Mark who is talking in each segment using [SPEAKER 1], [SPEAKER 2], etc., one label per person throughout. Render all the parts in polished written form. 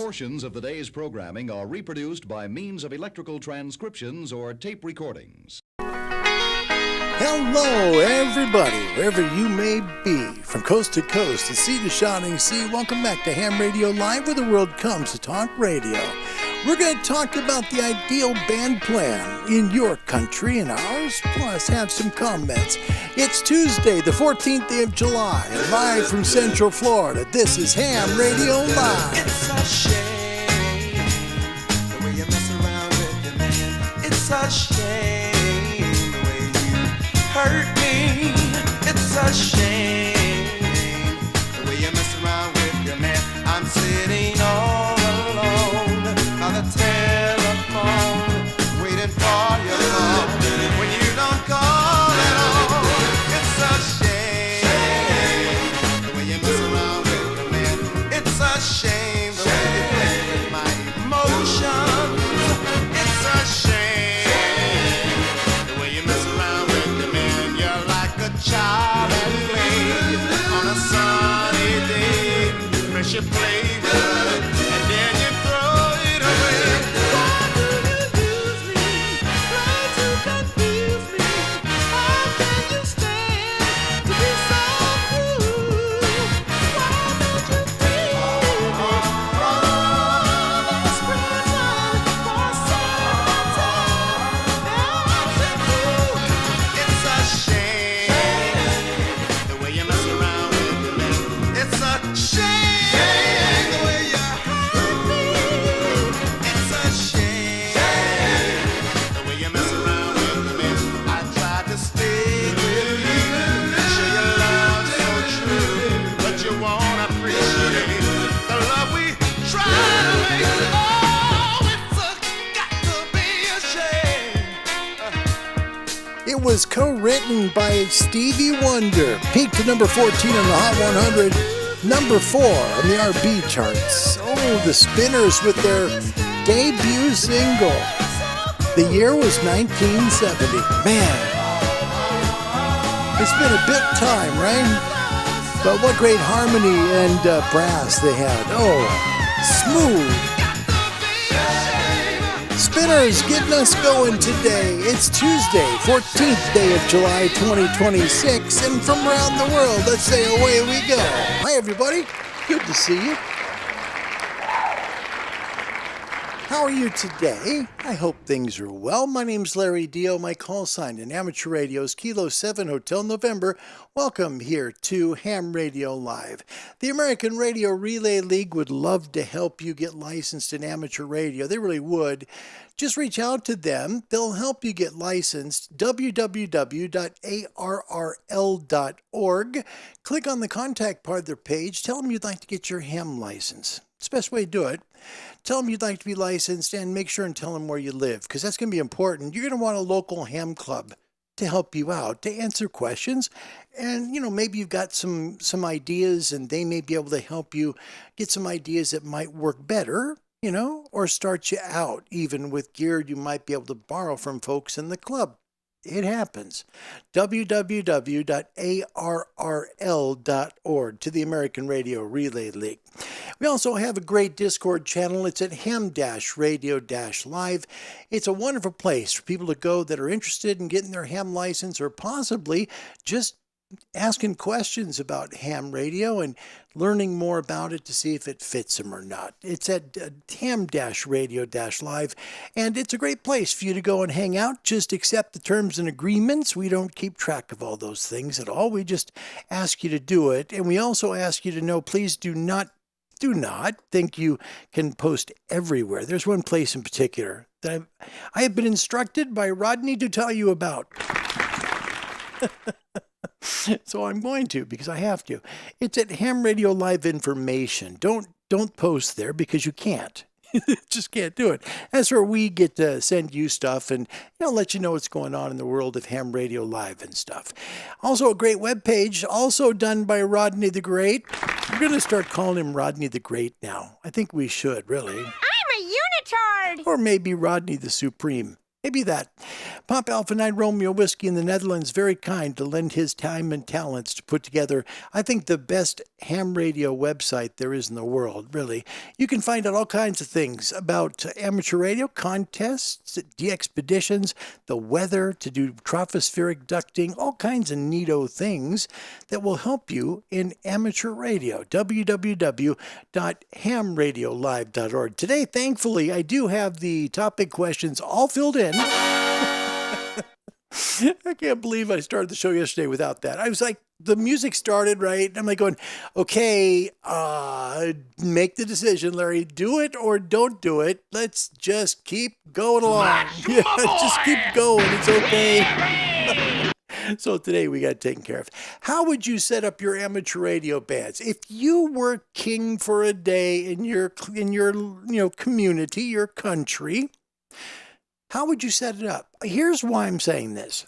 [SPEAKER 1] Portions of the day's programming are reproduced by means of electrical transcriptions or tape recordings.
[SPEAKER 2] Hello, everybody, wherever you may be, from coast to coast, and sea to shining sea. Welcome back to Ham Radio Live, where the world comes to talk radio. We're going to talk about the ideal band plan in your country and ours, plus have some comments. It's Tuesday, the 14th day of July, live from Central Florida. This is Ham Radio Live.
[SPEAKER 3] It's a shame the way you mess around with your man. It's a shame the way you hurt me. It's a shame the way you mess around with your man. I'm sitting all alone on the telephone, waiting for your call when you don't call at all. It's a shame the way you mess around with your man. It's a shame the way you play with my emotions. It's a shame the way you mess around with your man. You're like a child at play on a sunny day. Fresh your flavor and then you throw it away. Why do you use me? Try to confuse me. How can you stand to be so cruel? Why don't you feel all this prison for some time? Now I'm so cool. It's a shame the way you mess around with the man. It's a shame the way you hurt me. It's a shame the way you mess around with the man. I tried to stay with you, show your love so true, but you won't appreciate the love we try to make. Oh, it's got to be a shame.
[SPEAKER 2] It was co-written by Stevie Wonder. Peaked to number 14 on the Hot 100, number 4 on the R&B charts. Oh, the Spinners with their debut single. The year was 1970. Man, it's been a bit time, right? But what great harmony and brass they had. Oh, smooth. Spinners getting us going today. It's Tuesday, 14th day of July 2026, and from around the world, let's say away we go. Hi everybody, good to see you. How are you today? I hope things are well. My name's Larry Dio. My call sign in amateur radio is Kilo 7 Hotel November. Welcome here to Ham Radio Live. The American Radio Relay League would love to help you get licensed in amateur radio. They really would. Just reach out to them. They'll help you get licensed. www.arrl.org. Click on the contact part of their page. Tell them you'd like to get your ham license. It's the best way to do it. Tell them you'd like to be licensed and make sure and tell them where you live, because that's going to be important. You're going to want a local ham club to help you out, to answer questions. And, maybe you've got some ideas and they may be able to help you get some ideas that might work better, or start you out even with gear you might be able to borrow from folks in the club. It happens. www.arrl.org to the American Radio Relay League. We also have a great Discord channel. It's at ham-radio-live. It's a wonderful place for people to go that are interested in getting their ham license or possibly just asking questions about ham radio and learning more about it to see if it fits them or not. It's at ham-radio-live, and it's a great place for you to go and hang out. Just accept the terms and agreements. We don't keep track of all those things at all. We just ask you to do it, and we also ask you to know, please do not think you can post everywhere. There's one place in particular that I have been instructed by Rodney to tell you about. So I'm going to, because I have to. It's at Ham Radio Live Information. Don't post there because you can't. Just can't do it. That's where we get to send you stuff and let you know what's going on in the world of Ham Radio Live and stuff. Also a great webpage, also done by Rodney the Great. We're going to start calling him Rodney the Great now. I think we should, really.
[SPEAKER 4] I'm a unitard!
[SPEAKER 2] Or maybe Rodney the Supreme. Maybe that. Pop Alpha 9 Romeo Whiskey in the Netherlands, very kind to lend his time and talents to put together, I think, the best ham radio website there is in the world, really. You can find out all kinds of things about amateur radio, contests, de-expeditions, the weather, to do tropospheric ducting, all kinds of neato things that will help you in amateur radio. www.hamradiolive.org. Today, thankfully, I do have the topic questions all filled in. I can't believe I started the show yesterday without that. I was like, the music started, right? I'm like going, okay, make the decision, Larry. Do it or don't do it. Let's just keep going along. Yeah, just keep going. It's okay. So today we got taken care of. How would you set up your amateur radio bands if you were king for a day in your community, your country? How would you set it up? Here's why I'm saying this.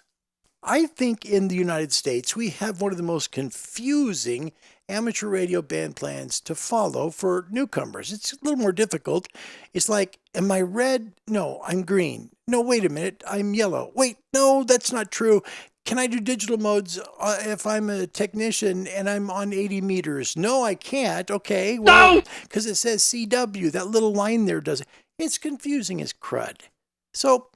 [SPEAKER 2] I think in the United States, we have one of the most confusing amateur radio band plans to follow for newcomers. It's a little more difficult. It's like, am I red? No, I'm green. No, wait a minute, I'm yellow. Wait, no, that's not true. Can I do digital modes if I'm a technician and I'm on 80 meters? No, I can't. Okay, well, because it says CW. That little line there does it. It's confusing as crud. So,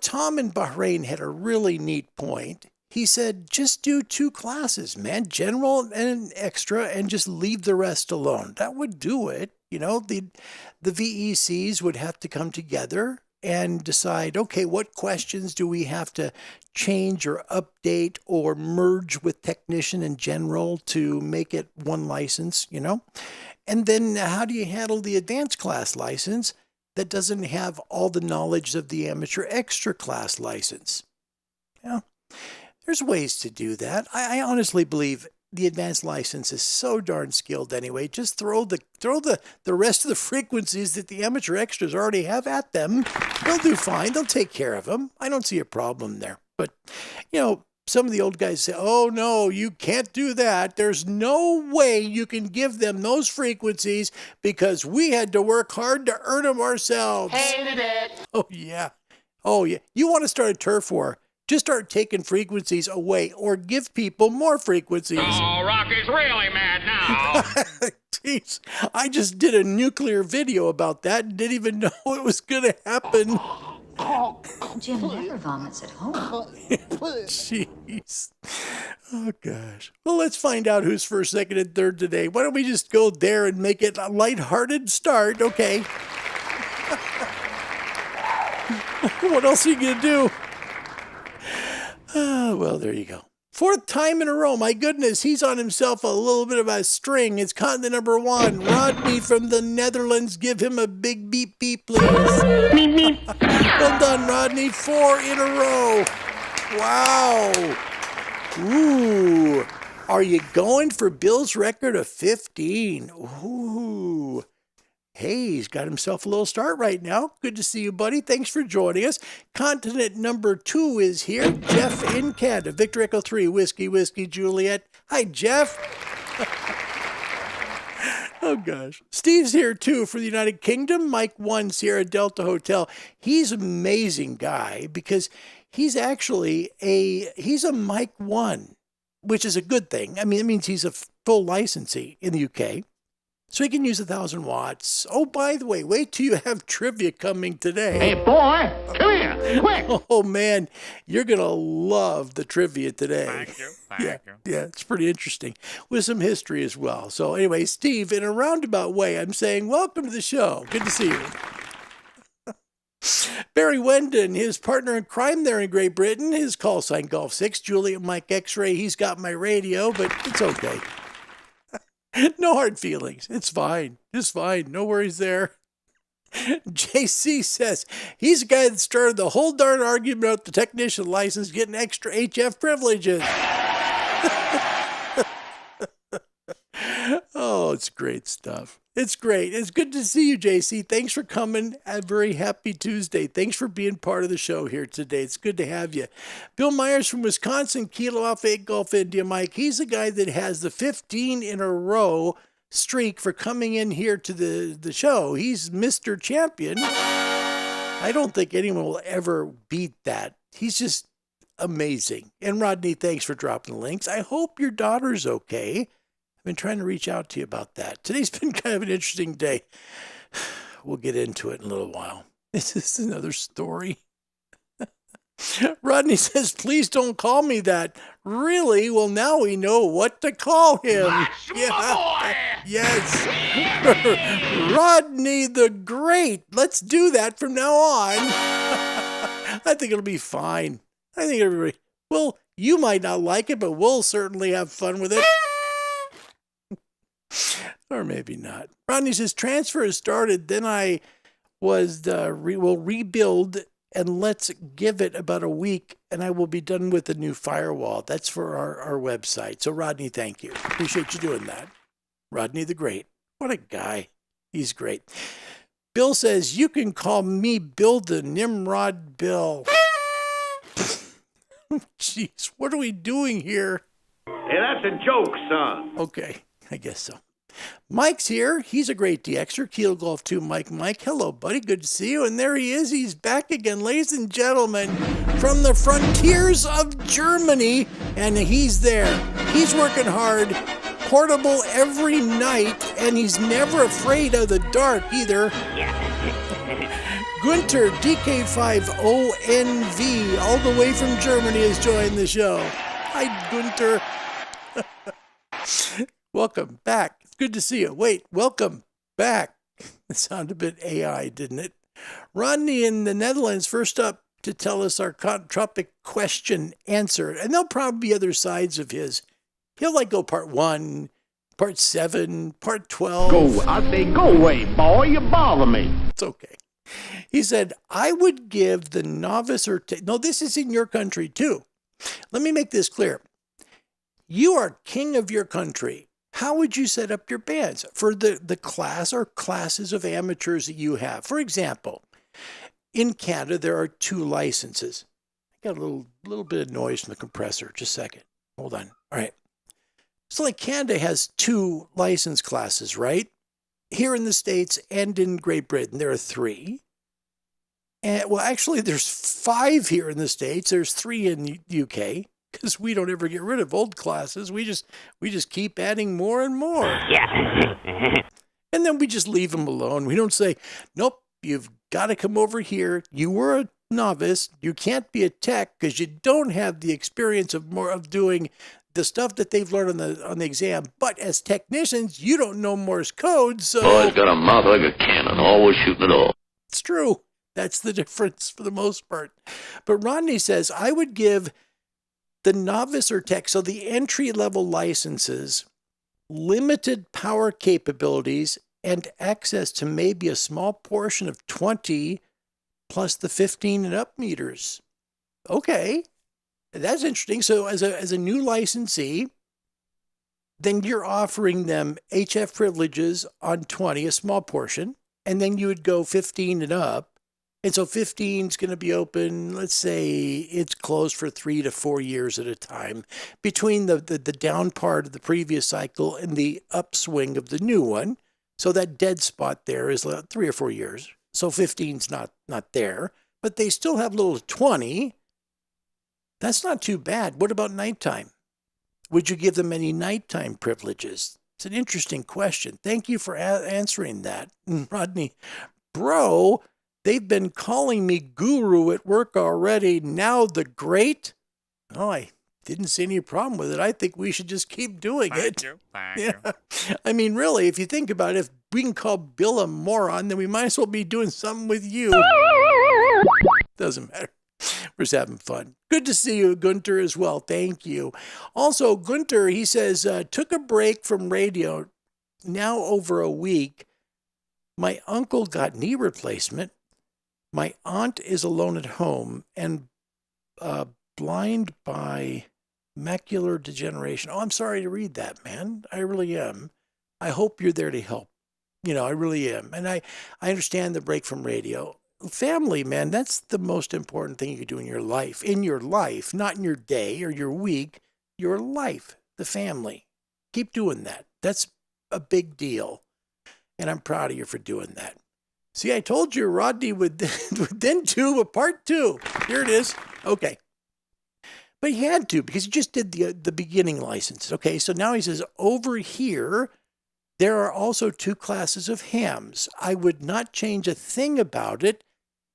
[SPEAKER 2] Tom in Bahrain had a really neat point. He said, just do 2 classes, man, general and extra, and just leave the rest alone. That would do it. The VECs would have to come together and decide, okay, what questions do we have to change or update or merge with technician and general to make it one license, And then how do you handle the advanced class license that doesn't have all the knowledge of the amateur extra class license? There's ways to do that. I honestly believe the advanced license is so darn skilled anyway. Just throw the rest of the frequencies that the amateur extras already have at them. They'll do fine. They'll take care of them. I don't see a problem there. But, some of the old guys say, oh, no, you can't do that. There's no way you can give them those frequencies because we had to work hard to earn them ourselves.
[SPEAKER 4] Hated it.
[SPEAKER 2] Oh, yeah. Oh, yeah. You want to start a turf war? Just start taking frequencies away or give people more frequencies.
[SPEAKER 4] Oh, Rocky's really mad now.
[SPEAKER 2] Jeez, I just did a nuclear video about that and didn't even know it was going to happen.
[SPEAKER 5] Jim never vomits at home.
[SPEAKER 2] Jeez. Oh, gosh. Well, let's find out who's first, second, and third today. Why don't we just go there and make it a lighthearted start? Okay. What else are you going to do? Well, there you go. 4th time in a row. My goodness, he's on himself a little bit of a string. It's continent number 1. Rodney from the Netherlands. Give him a big beep beep, please.
[SPEAKER 4] Meep, meep.
[SPEAKER 2] Well done, Rodney. 4 in a row. Wow. Ooh. Are you going for Bill's record of 15? Ooh. Hey, he's got himself a little start right now. Good to see you, buddy. Thanks for joining us. Continent number 2 is here. Jeff in Canada. Victor Echo 3, Whiskey, Whiskey, Juliet. Hi, Jeff. Oh, gosh. Steve's here, too, for the United Kingdom. Mike 1, Sierra Delta Hotel. He's an amazing guy because he's actually he's a Mike 1, which is a good thing. I mean, it means he's a full licensee in the UK. So he can use 1,000 watts. Oh, by the way, wait till you have trivia coming today.
[SPEAKER 4] Hey, boy, come here, quick.
[SPEAKER 2] Oh, man, you're going to love the trivia today.
[SPEAKER 4] Thank you.
[SPEAKER 2] Yeah, it's pretty interesting with some history as well. So anyway, Steve, in a roundabout way, I'm saying welcome to the show. Good to see you. Barry Wendon, his partner in crime there in Great Britain, his call sign Golf 6. Juliet Mike X-Ray, he's got my radio, but it's okay. No hard feelings. It's fine. It's fine. No worries there. JC says he's the guy that started the whole darn argument about the technician license getting extra HF privileges. Oh, it's great stuff. It's great. It's good to see you, JC. Thanks for coming. A very happy Tuesday. Thanks for being part of the show here today. It's good to have you. Bill Myers from Wisconsin, Kilo Alpha 8 Golf India Mike. He's the guy that has the 15 in a row streak for coming in here to the show. He's Mr. Champion. I don't think anyone will ever beat that. He's just amazing. And Rodney, thanks for dropping the links. I hope your daughter's okay. I've been trying to reach out to you about that. Today's been kind of an interesting day. We'll get into it in a little while. This is another story. Rodney says, please don't call me that. Really? Well, now we know what to call him. Yes. Rodney the Great. Let's do that from now on. I think it'll be fine. I think everybody, well, you might not like it, but we'll certainly have fun with it. Or maybe not. Rodney says, transfer has started. Then I will rebuild, and let's give it about a week, and I will be done with the new firewall. That's for our website. So, Rodney, thank you. Appreciate you doing that. Rodney the Great. What a guy. He's great. Bill says, you can call me Bill the Nimrod Bill. Jeez, what are we doing here?
[SPEAKER 4] Hey, that's a joke, son.
[SPEAKER 2] Okay, I guess so. Mike's here. He's a great DXer. Kilo Golf 2, Mike. Hello, buddy. Good to see you. And there he is. He's back again, ladies and gentlemen, from the frontiers of Germany. And he's there. He's working hard, portable every night, and he's never afraid of the dark either. Gunter, DK5ONV, all the way from Germany, has joined the show. Hi, Gunter. Welcome back. It's good to see you. Wait, welcome back. It sounded a bit AI, didn't it? Rodney in the Netherlands, first up to tell us our tropic question answered. And there'll probably be other sides of his. He'll go part 1, part 7, part 12.
[SPEAKER 4] Go, I say, go away, boy. You bother me.
[SPEAKER 2] It's okay. He said, I would give the novice or... No, this is in your country too. Let me make this clear. You are king of your country. How would you set up your bands for the class or classes of amateurs that you have? For example, in Canada, there are 2 licenses. I got a little bit of noise from the compressor. Just a second. Hold on. All right. So Canada has 2 license classes, right? Here in the States and in Great Britain, there are 3. And well, actually, there's 5 here in the States. There's 3 in the UK. Because we don't ever get rid of old classes. We just keep adding more and more.
[SPEAKER 4] Yeah.
[SPEAKER 2] And then we just leave them alone. We don't say, nope, you've got to come over here. You were a novice. You can't be a tech because you don't have the experience of doing the stuff that they've learned on the exam. But as technicians, you don't know Morse code, so...
[SPEAKER 6] Boy's got a mouth like a cannon, always shooting it all.
[SPEAKER 2] It's true. That's the difference for the most part. But Rodney says, I would give the novice or tech, so the entry-level licenses, limited power capabilities, and access to maybe a small portion of 20 plus the 15 and up meters. Okay, that's interesting. So as a new licensee, then you're offering them HF privileges on 20, a small portion, and then you would go 15 and up. And so 15 is going to be open, let's say it's closed for 3 to 4 years at a time between the down part of the previous cycle and the upswing of the new one. So that dead spot there is 3 or 4 years. So 15's not there, but they still have little 20. That's not too bad. What about nighttime? Would you give them any nighttime privileges? It's an interesting question. Thank you for answering that. Rodney, bro, they've been calling me guru at work already. Now the great? Oh, I didn't see any problem with it. I think we should just keep doing it.
[SPEAKER 7] Thank you.
[SPEAKER 2] I mean, really, if you think about it, if we can call Bill a moron, then we might as well be doing something with you. Doesn't matter. We're just having fun. Good to see you, Gunter, as well. Thank you. Also, Gunter, he says, took a break from radio now over a week. My uncle got knee replacement. My aunt is alone at home and blind by macular degeneration. Oh, I'm sorry to read that, man. I really am. I hope you're there to help. I really am. And I understand the break from radio. Family, man, that's the most important thing you can do in your life. In your life, not in your day or your week, your life, the family. Keep doing that. That's a big deal. And I'm proud of you for doing that. See, I told you Rodney would then do a part 2. Here it is. Okay. But he had to because he just did the beginning license. Okay, so now he says, over here, there are also 2 classes of hams. I would not change a thing about it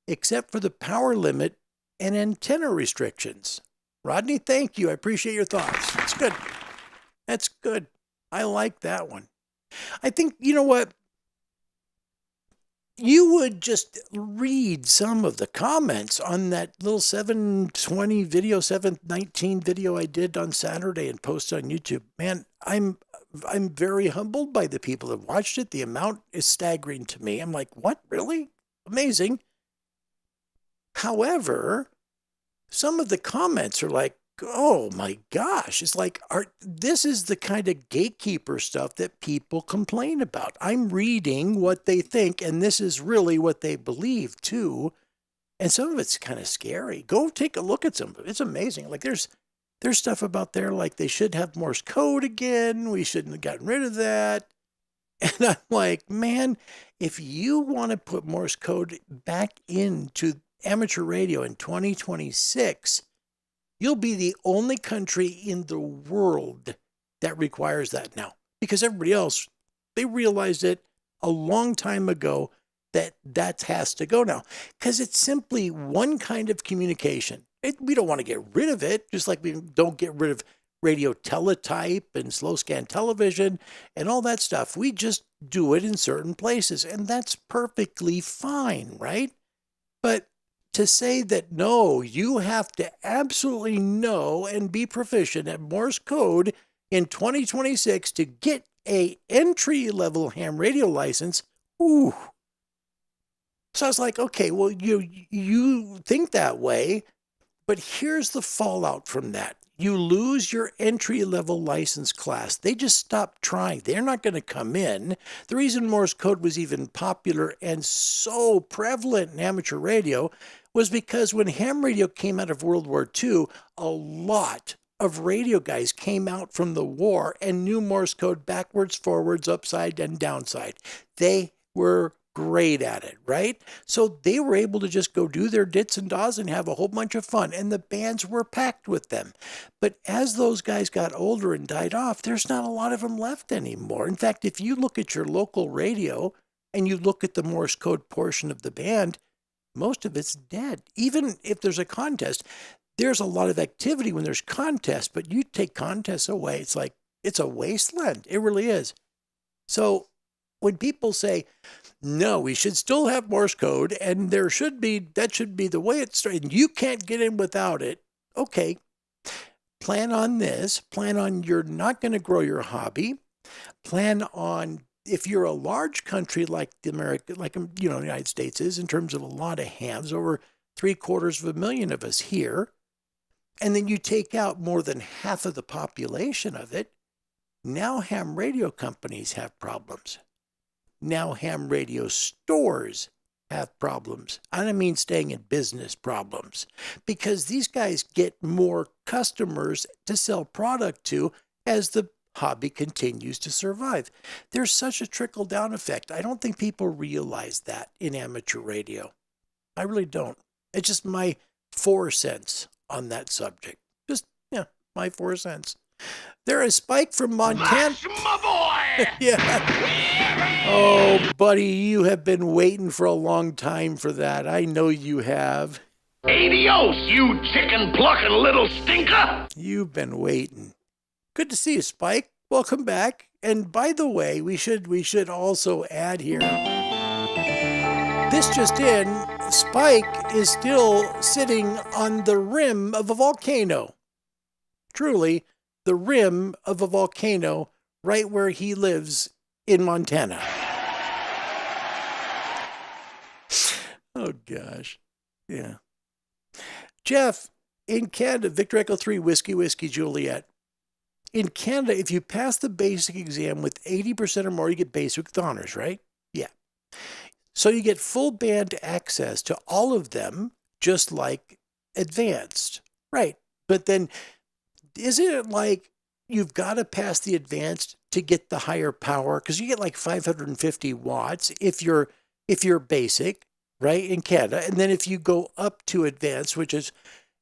[SPEAKER 2] except for the power limit and antenna restrictions. Rodney, thank you. I appreciate your thoughts. That's good. That's good. I like that one. I think, you know what? You would just read some of the comments on that little 720 video, 719 video I did on Saturday and posted on YouTube. Man, I'm very humbled by the people that watched it. The amount is staggering to me. I'm like, what? Really? Amazing. However, some of the comments are like, oh my gosh, it's like, this is the kind of gatekeeper stuff that people complain about. I'm reading what they think, and this is really what they believe too. And some of it's kind of scary. Go take a look at some of it. It's amazing. Like there's stuff about there like they should have Morse code again. We shouldn't have gotten rid of that. And I'm like, man, if you want to put Morse code back into amateur radio in 2026, you'll be the only country in the world that requires that now. Because everybody else, they realized it a long time ago that has to go now. Because it's simply one kind of communication. We don't want to get rid of it, just like we don't get rid of radio teletype and slow scan television and all that stuff. We just do it in certain places, and that's perfectly fine, right? But to say that, no, you have to absolutely know and be proficient at Morse code in 2026 to get a entry-level ham radio license, ooh. So I was like, okay, well, you think that way, but here's the fallout from that. You lose your entry-level license class. They just stopped trying. They're not going to come in. The reason Morse code was even popular and so prevalent in amateur radio was because when ham radio came out of World War II, a lot of radio guys came out from the war and knew Morse code backwards, forwards, upside, and downside. They were great at it, right? So they were able to just go do their dits and daws and have a whole bunch of fun, and the bands were packed with them. But as those guys got older and died off, there's not a lot of them left anymore. In fact, if you look at your local radio and you look at the Morse code portion of the band, most of it's dead. Even if there's a contest, there's a lot of activity when there's contests, but you take contests away, it's like, it's a wasteland. It really is. So when people say, no, we should still have Morse code and that should be the way it's started, and you can't get in without it. Okay, plan on this. Plan on you're not going to grow your hobby. Plan on, if you're a large country like the United States is in terms of a lot of hams, over 750,000 of us here, and then you take out more than half of the population of it, now ham radio companies have problems. Now ham radio stores have problems. I don't mean staying in business problems, because these guys get more customers to sell product to as the hobby continues to survive. There's such a trickle-down effect. I don't think people realize that in amateur radio. I really don't. It's just my 4 cents on that subject. Just, my 4 cents. There is Spike from Montana.
[SPEAKER 4] My boy!
[SPEAKER 2] Yeah. Oh, buddy, you have been waiting for a long time for that. I know you have.
[SPEAKER 4] Adios, you chicken plucking little stinker!
[SPEAKER 2] You've been waiting. Good to see you, Spike. Welcome back. And by the way, we should also add here. This just in, Spike is still sitting on the rim of a volcano. Truly, the rim of a volcano right where he lives in Montana. Oh, gosh. Yeah. Jeff, in Canada, Victor Echo 3, Whiskey, Juliet. In Canada, if you pass the basic exam with 80% or more, you get basic with honors, right? Yeah. So you get full band access to all of them, just like advanced. Right. But then, isn't it like you've got to pass the advanced to get the higher power? Because you get like 550 watts if you're if you're basic, right, in Canada. And then if you go up to advanced, which is,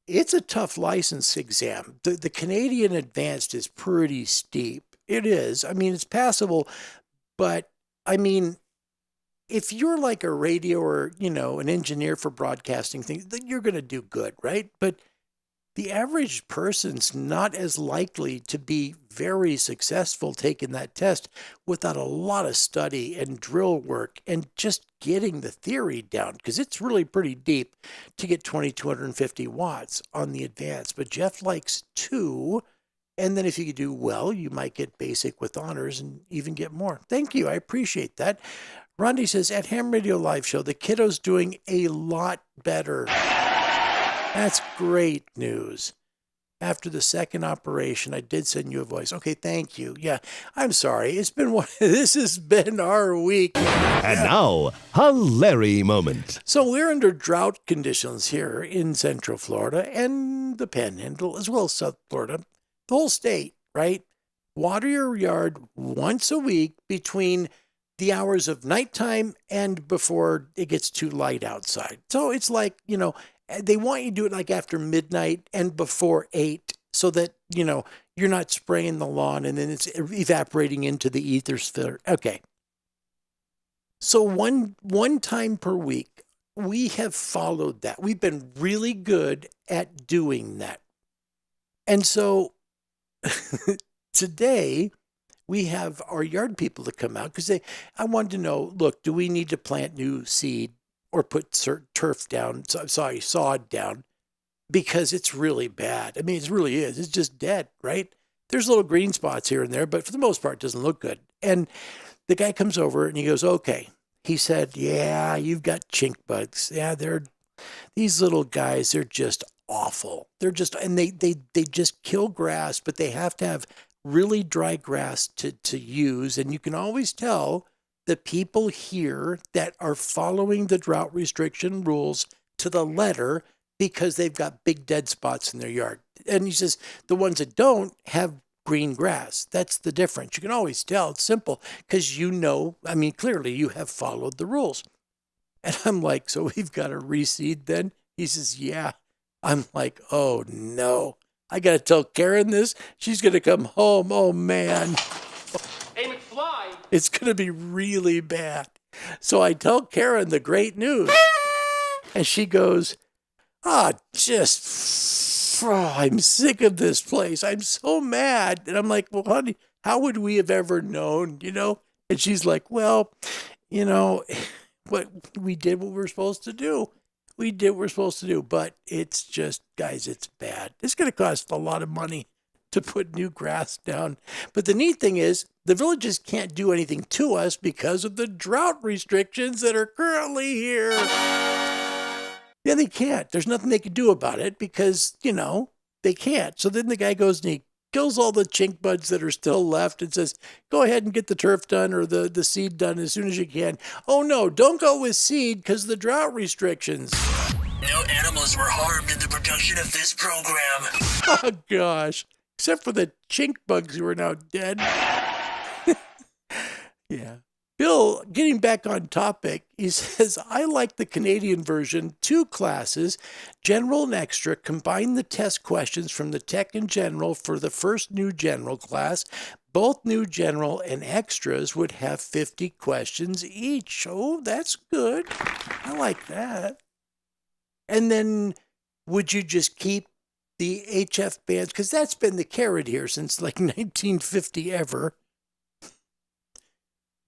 [SPEAKER 2] it's a tough license exam. The Canadian advanced is pretty steep. It is. I mean, it's passable, but I mean, if you're like a radio or, an engineer for broadcasting things, then you're going to do good, right? But the average person's not as likely to be very successful taking that test without a lot of study and drill work and just getting the theory down, because it's really pretty deep to get 2,250 watts on the advanced. But Jeff likes 2. And then if you do well, you might get basic with honors and even get more. Thank you. I appreciate that. Rondi says, at Ham Radio Live Show, the kiddo's doing a lot better. That's great news. After the second operation, I did send you a voice. Okay, thank you. Yeah, I'm sorry. This has been our week.
[SPEAKER 7] And now, a Larry moment.
[SPEAKER 2] So we're under drought conditions here in Central Florida and the Panhandle, as well as South Florida. The whole state, right? Water your yard once a week between the hours of nighttime and before it gets too light outside. So it's like, they want you to do it like after midnight and before 8 so that, you're not spraying the lawn and then it's evaporating into the ethersphere. Okay. So one time per week, we have followed that. We've been really good at doing that. And so today we have our yard people to come out because I wanted to know, look, do we need to plant new seed or put turf down, sod down, because it's really bad. I mean, it really is. It's just dead, right? There's little green spots here and there, but for the most part, it doesn't look good. And the guy comes over and he goes, okay. He said, yeah, you've got chink bugs. Yeah, these little guys, they're just awful. They're just, and they just kill grass, but they have to have really dry grass to use. And you can always tell the people here that are following the drought restriction rules to the letter because they've got big dead spots in their yard. And he says the ones that don't have green grass. That's the difference. You can always tell. It's simple because clearly you have followed the rules. And I'm like, so we've got to reseed then? He says, yeah. I'm like, oh no. I got to tell Karen this. She's going to come home. Oh man.
[SPEAKER 8] Hey, McFly.
[SPEAKER 2] It's going to be really bad. So I tell Karen the great news. And she goes, I'm sick of this place. I'm so mad. And I'm like, well, honey, how would we have ever known, And she's like, well, what we did what we were supposed to do. We did what we're supposed to do, but it's just, guys, it's bad. It's going to cost a lot of money to put new grass down. But the neat thing is the villages can't do anything to us because of the drought restrictions that are currently here. Yeah, they can't. There's nothing they can do about it because, they can't. So then the guy goes and he kills all the chink buds that are still left and says, go ahead and get the turf done or the seed done as soon as you can. Oh, no, don't go with seed because of the drought restrictions.
[SPEAKER 9] No animals were harmed in the production of this program.
[SPEAKER 2] Oh, gosh. Except for the chink bugs who are now dead. Yeah. Bill, getting back on topic, he says, I like the Canadian version, 2 classes, general and extra, combine the test questions from the tech and general for the first new general class. Both new general and extras would have 50 questions each. Oh, that's good. I like that. And then would you just keep the HF bands? Because that's been the carrot here since like 1950 ever.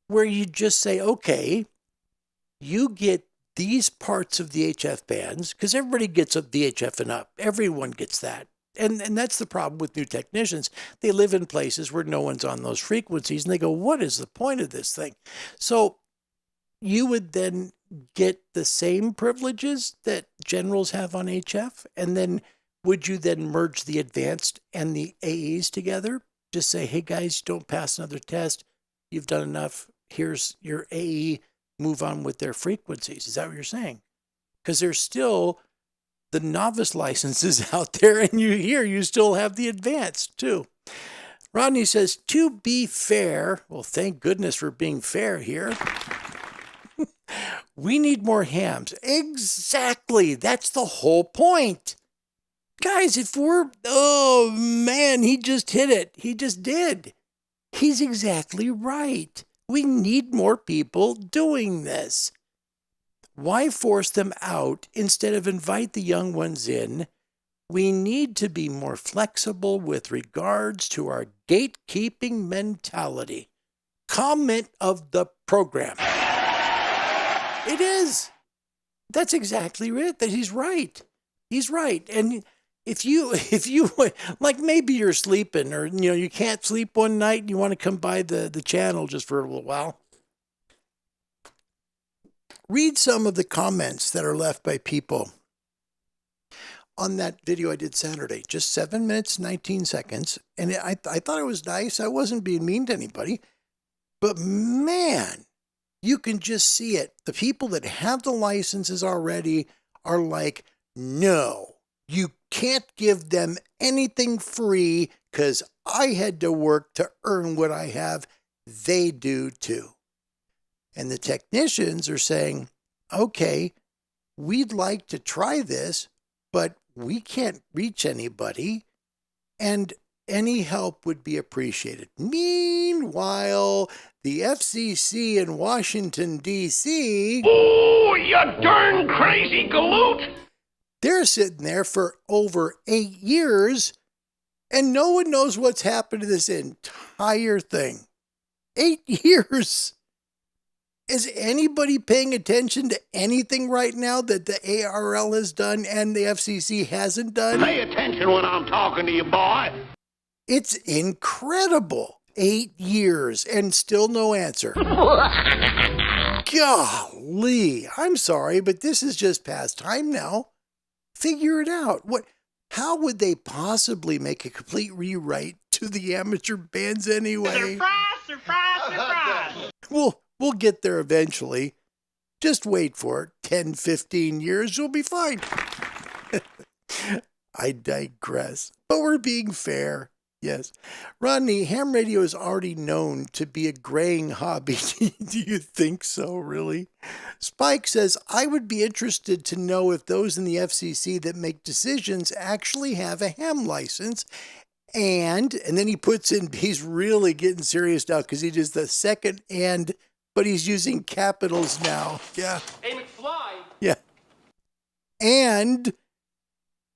[SPEAKER 2] Where you just say, okay, you get these parts of the HF bands, because everybody gets a VHF and up. Everyone gets that. And that's the problem with new technicians. They live in places where no one's on those frequencies, and they go, what is the point of this thing? So you would then get the same privileges that generals have on HF, and then would you then merge the advanced and the AEs together? Just say, hey, guys, don't pass another test. You've done enough. Here's your AE, move on with their frequencies. Is that what you're saying? Because there's still the novice licenses out there, and you still have the advanced too. Rodney says, to be fair, well, thank goodness for being fair here. We need more hams. Exactly. That's the whole point. Guys, oh man, he just hit it. He just did. He's exactly right. We need more people doing this. Why force them out instead of invite the young ones in? We need to be more flexible with regards to our gatekeeping mentality. Comment of the program. It is. That's exactly it. That he's right. He's right. And if you like, maybe you're sleeping, or you can't sleep one night and you want to come by the channel just for a little while. Read some of the comments that are left by people on that video I did Saturday. Just 7 minutes, 19 seconds. And I thought it was nice. I wasn't being mean to anybody. But man, you can just see it. The people that have the licenses already are like, no, you can't give them anything free because I had to work to earn what I have. They do too. And the technicians are saying, okay, we'd like to try this, but we can't reach anybody, and any help would be appreciated. Meanwhile, the FCC in Washington, D.C.
[SPEAKER 4] Oh, you darn crazy galoot!
[SPEAKER 2] They're sitting there for over 8 years, and no one knows what's happened to this entire thing. 8 years. Is anybody paying attention to anything right now that the ARL has done and the FCC hasn't done?
[SPEAKER 4] Pay attention when I'm talking to you, boy.
[SPEAKER 2] It's incredible. 8 years and still no answer. Golly, I'm sorry, but this is just past time now. Figure it out. How would they possibly make a complete rewrite to the amateur bands anyway?
[SPEAKER 8] Surprise, surprise, surprise.
[SPEAKER 2] We'll get there eventually. Just wait for it. 10, 15 years, you'll be fine. I digress. But we're being fair. Yes. Rodney, ham radio is already known to be a graying hobby. Do you think so, really? Spike says, I would be interested to know if those in the FCC that make decisions actually have a ham license. And then he puts in, he's really getting serious now because he does the second and, but he's using capitals now. Yeah.
[SPEAKER 8] Hey, McFly.
[SPEAKER 2] Yeah. And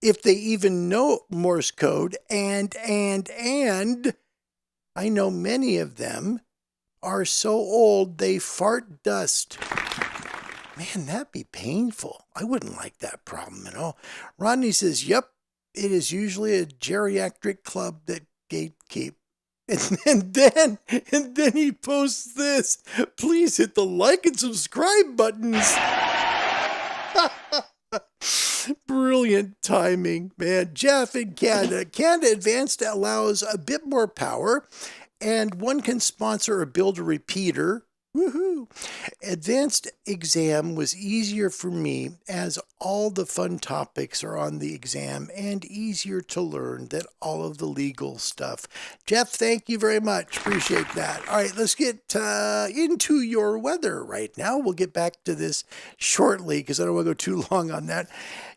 [SPEAKER 2] if they even know Morse code, and I know many of them are so old they fart dust. Man, that'd be painful. I wouldn't like that problem at all. Rodney says, yep, it is usually a geriatric club that gatekeep. And then he posts this. Please hit the like and subscribe buttons. Brilliant timing, man. Jeff in Canada. Canada Advanced allows a bit more power, and one can sponsor or build a repeater. Woohoo! Advanced exam was easier for me as all the fun topics are on the exam and easier to learn than all of the legal stuff. Jeff, thank you very much. Appreciate that. All right, let's get into your weather right now. We'll get back to this shortly because I don't want to go too long on that.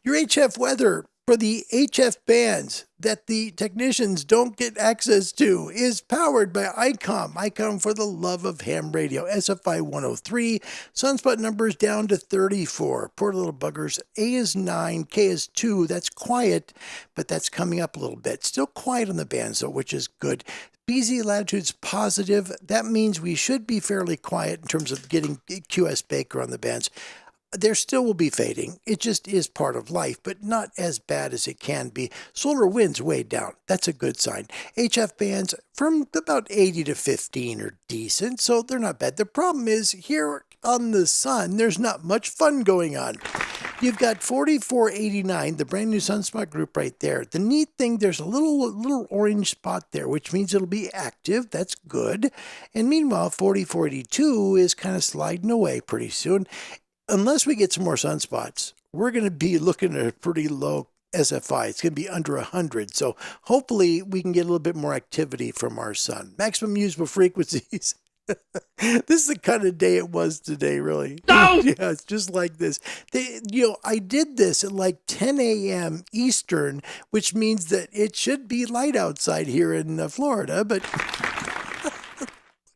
[SPEAKER 2] Your HF weather for the HF bands that the technicians don't get access to is powered by ICOM. ICOM for the love of ham radio. SFI 103. Sunspot numbers down to 34. Poor little buggers. A is 9. K is 2. That's quiet, but that's coming up a little bit. Still quiet on the bands, though, which is good. BZ latitude's positive. That means we should be fairly quiet in terms of getting QS Baker on the bands. There still will be fading. It just is part of life, but not as bad as it can be. Solar winds way down. That's a good sign. HF bands from about 80 to 15 are decent, so they're not bad. The problem is here on the sun, there's not much fun going on. You've got 4489, the brand new sunspot group right there. The neat thing, there's a little orange spot there, which means it'll be active. That's good. And meanwhile, 4482 is kind of sliding away pretty soon. Unless we get some more sunspots, we're going to be looking at a pretty low SFI. It's going to be under 100. So hopefully we can get a little bit more activity from our sun. Maximum usable frequencies. This is the kind of day it was today, really.
[SPEAKER 4] No!
[SPEAKER 2] Yeah, it's just like this. I did this at like 10 a.m. Eastern, which means that it should be light outside here in Florida, but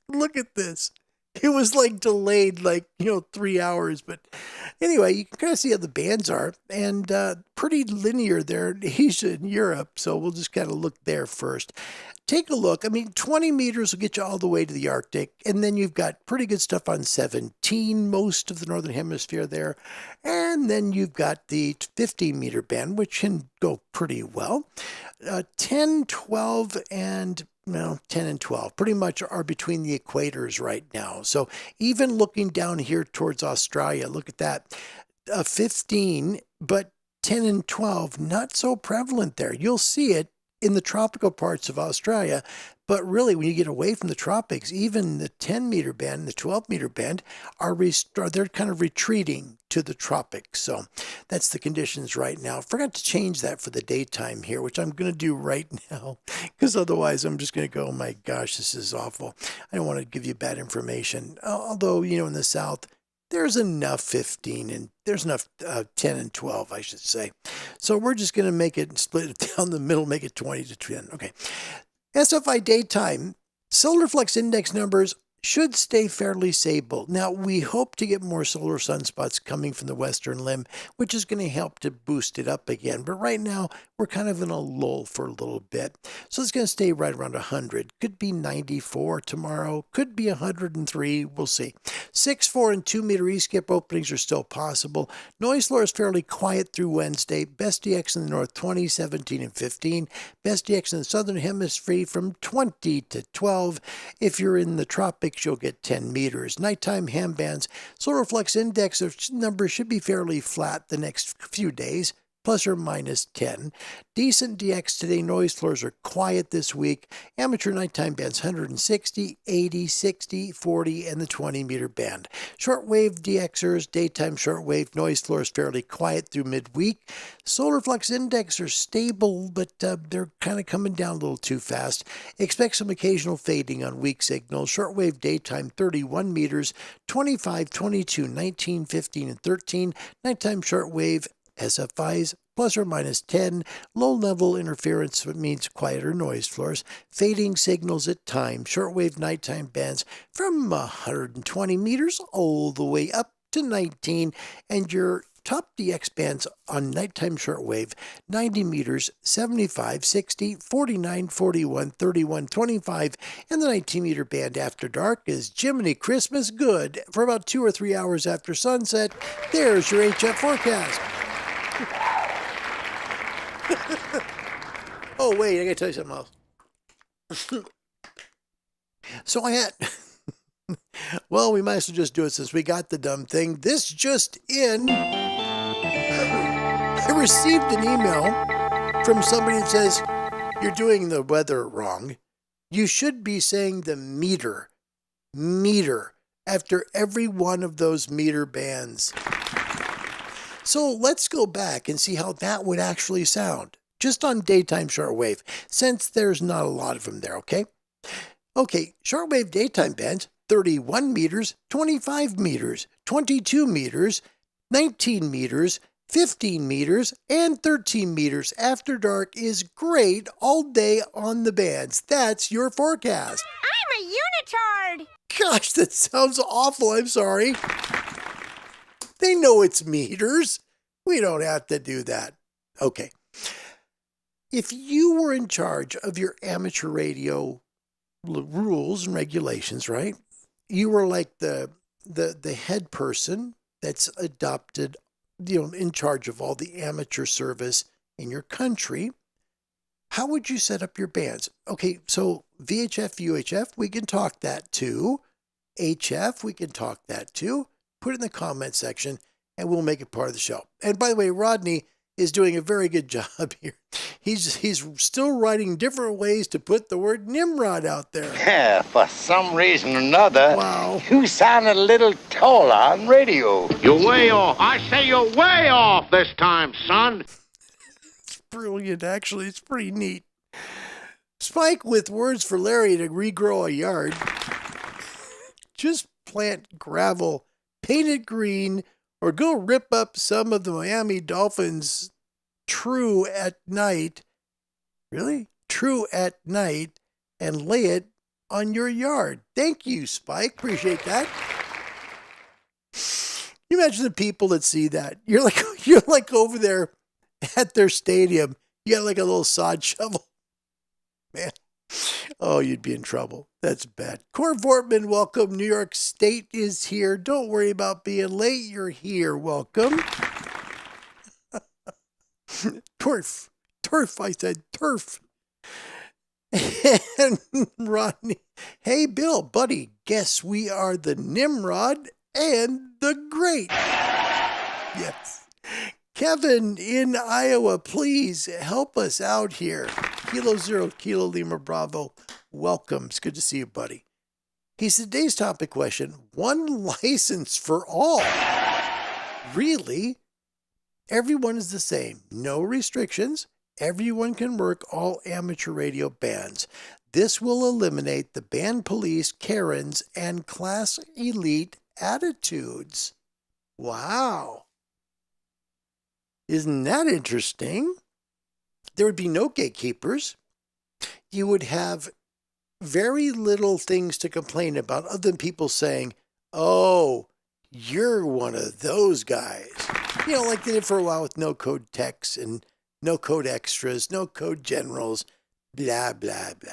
[SPEAKER 2] look at this. It was like delayed 3 hours. But anyway, you can kind of see how the bands are, and pretty linear there in Asia and Europe. So we'll just kind of look there first. Take a look. I mean, 20 meters will get you all the way to the Arctic. And then you've got pretty good stuff on 17, most of the Northern Hemisphere there. And then you've got the 15-meter band, which can go pretty well. 10, 12, and 10 and 12 pretty much are between the equators right now. So even looking down here towards Australia, look at that. 15, but 10 and 12, not so prevalent there. You'll see it in the tropical parts of Australia, but really when you get away from the tropics, even the 10-meter band and the 12-meter band they're kind of retreating to the tropics. So that's the conditions right now. Forgot to change that for the daytime here, which I'm going to do right now, because otherwise I'm just going to go, oh my gosh, this is awful. I don't want to give you bad information. Although, in the south, there's enough 15 and there's enough 10 and 12, I should say. So we're just going to make it, split it down the middle, make it 20 to 10. Okay. SFI daytime, solar flux index numbers should stay fairly stable. Now, we hope to get more solar sunspots coming from the western limb, which is going to help to boost it up again. But right now, we're kind of in a lull for a little bit. So it's going to stay right around 100. Could be 94 tomorrow. Could be 103. We'll see. 6, 4, and 2-meter E-skip openings are still possible. Noise floor is fairly quiet through Wednesday. Best DX in the north, 20, 17, and 15. Best DX in the southern hemisphere from 20 to 12. If you're in the tropics, you'll get 10 meters. Nighttime ham bands, solar flux index numbers should be fairly flat the next few days, plus or minus 10. Decent DX today. Noise floors are quiet this week. Amateur nighttime bands 160, 80, 60, 40, and the 20-meter band. Shortwave DXers, daytime shortwave noise floors fairly quiet through midweek. Solar flux index are stable, but they're kind of coming down a little too fast. Expect some occasional fading on weak signals. Shortwave daytime 31 meters, 25, 22, 19, 15, and 13. Nighttime shortwave SFIs plus or minus 10, low-level interference means quieter noise floors, fading signals at times, shortwave nighttime bands from 120 meters all the way up to 19, and your top DX bands on nighttime shortwave, 90 meters, 75, 60, 49, 41, 31, 25, and the 19-meter band after dark is Jiminy Christmas good for about 2 or 3 hours after sunset. There's your HF forecast. Oh, wait, I gotta tell you something else. So I had, well, we might as well just do it since we got the dumb thing. This just in, I received an email from somebody that says, you're doing the weather wrong. You should be saying the meter, after every one of those meter bands. So let's go back and see how that would actually sound, just on daytime shortwave, since there's not a lot of them there, okay? Okay, shortwave daytime bands, 31 meters, 25 meters, 22 meters, 19 meters, 15 meters, and 13 meters after dark is great all day on the bands. That's your forecast.
[SPEAKER 10] I'm a unitard!
[SPEAKER 2] Gosh, that sounds awful. I'm sorry. They know it's meters. We don't have to do that. Okay. If you were in charge of your amateur radio rules and regulations, right? You were like the head person that's adopted, in charge of all the amateur service in your country. How would you set up your bands? Okay, so VHF, UHF, we can talk that too. HF, we can talk that too. Put it in the comment section, and we'll make it part of the show. And by the way, Rodney is doing a very good job here. He's still writing different ways to put the word Nimrod out there.
[SPEAKER 11] Yeah, for some reason or another,
[SPEAKER 2] wow,
[SPEAKER 11] you sounded a little taller on radio.
[SPEAKER 4] You're way off. I say you're way off this time, son.
[SPEAKER 2] It's brilliant, actually. It's pretty neat. Spike with words for Larry to regrow a yard. Just plant gravel, paint it green, or go rip up some of the Miami Dolphins true at night. Really? True at night, and lay it on your yard. Thank you, Spike. Appreciate that. You imagine the people that see that. You're like over there at their stadium. You got like a little sod shovel. Man. Oh, you'd be in trouble. That's bad. Cor Vortman, welcome. New York State is here. Don't worry about being late. You're here. Welcome. Turf. I said turf. And Rodney. Hey, Bill, buddy, guess we are the Nimrod and the Great. Yes. Kevin in Iowa, please help us out here. Kilo 0, Kilo Lima Bravo. Welcome. It's good to see you, buddy. He's today's topic question. One license for all. Really? Everyone is the same. No restrictions. Everyone can work all amateur radio bands. This will eliminate the band police, Karens, and class elite attitudes. Wow. Isn't that interesting? There would be no gatekeepers. You would have very little things to complain about other than people saying, oh, you're one of those guys. You know, like they did for a while with no code techs and no code extras, no code generals, blah, blah, blah.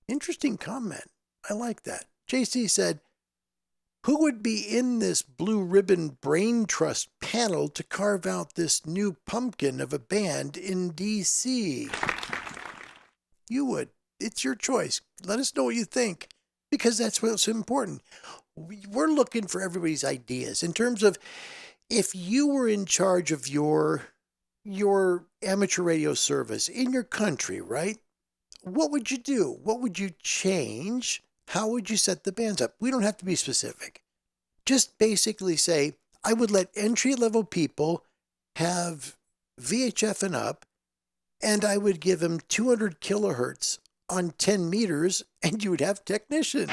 [SPEAKER 2] Interesting comment. I like that. JC said, who would be in this blue ribbon brain trust panel to carve out this new pumpkin of a band in DC? You would. It's your choice. Let us know what you think, because that's what's important. We're looking for everybody's ideas in terms of if you were in charge of your amateur radio service in your country, right? What would you do? What would you change? How would you set the bands up? We don't have to be specific. Just basically say, I would let entry-level people have VHF and up, and I would give them 200 kilohertz on 10 meters, and you would have technician.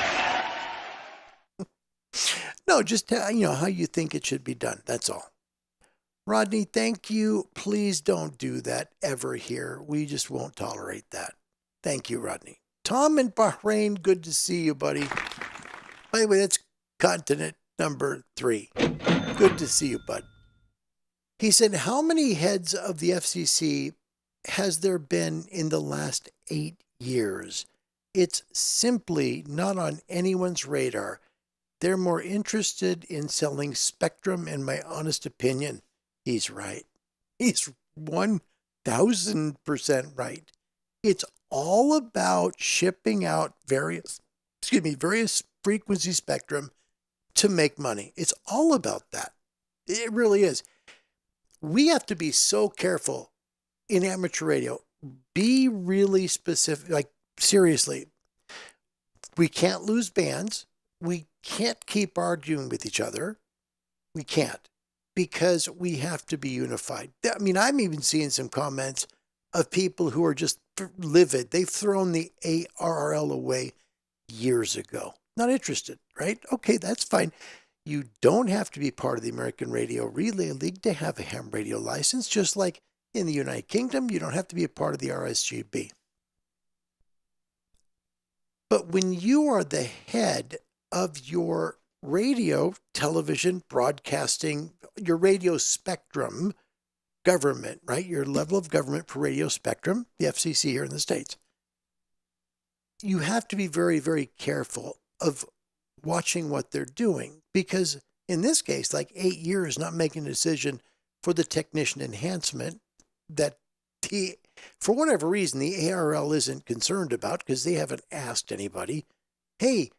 [SPEAKER 2] No, just how you think it should be done. That's all. Rodney, thank you. Please don't do that ever here. We just won't tolerate that. Thank you, Rodney. Tom in Bahrain, good to see you, buddy. By the way, that's continent number 3. Good to see you, bud. He said, how many heads of the FCC has there been in the last 8 years? It's simply not on anyone's radar. They're more interested in selling spectrum, in my honest opinion. He's right. He's 1,000% right. It's all about shipping out various frequency spectrum to make money. It's all about that. It really is. We have to be so careful in amateur radio. Be really specific. Like, seriously, we can't lose bands. We can't keep arguing with each other. We can't, because we have to be unified. I mean, I'm even seeing some comments of people who are just livid. They've thrown the ARRL away years ago. Not interested, right? Okay, that's fine. You don't have to be part of the American Radio Relay League to have a ham radio license, just like in the United Kingdom, you don't have to be a part of the RSGB. But when you are the head of your radio, television, broadcasting, your radio spectrum government, right? Your level of government for radio spectrum, the FCC here in the States. You have to be very, very careful of watching what they're doing, because in this case, like 8 years not making a decision for the technician enhancement that for whatever reason, the ARRL isn't concerned about, because they haven't asked anybody, hey,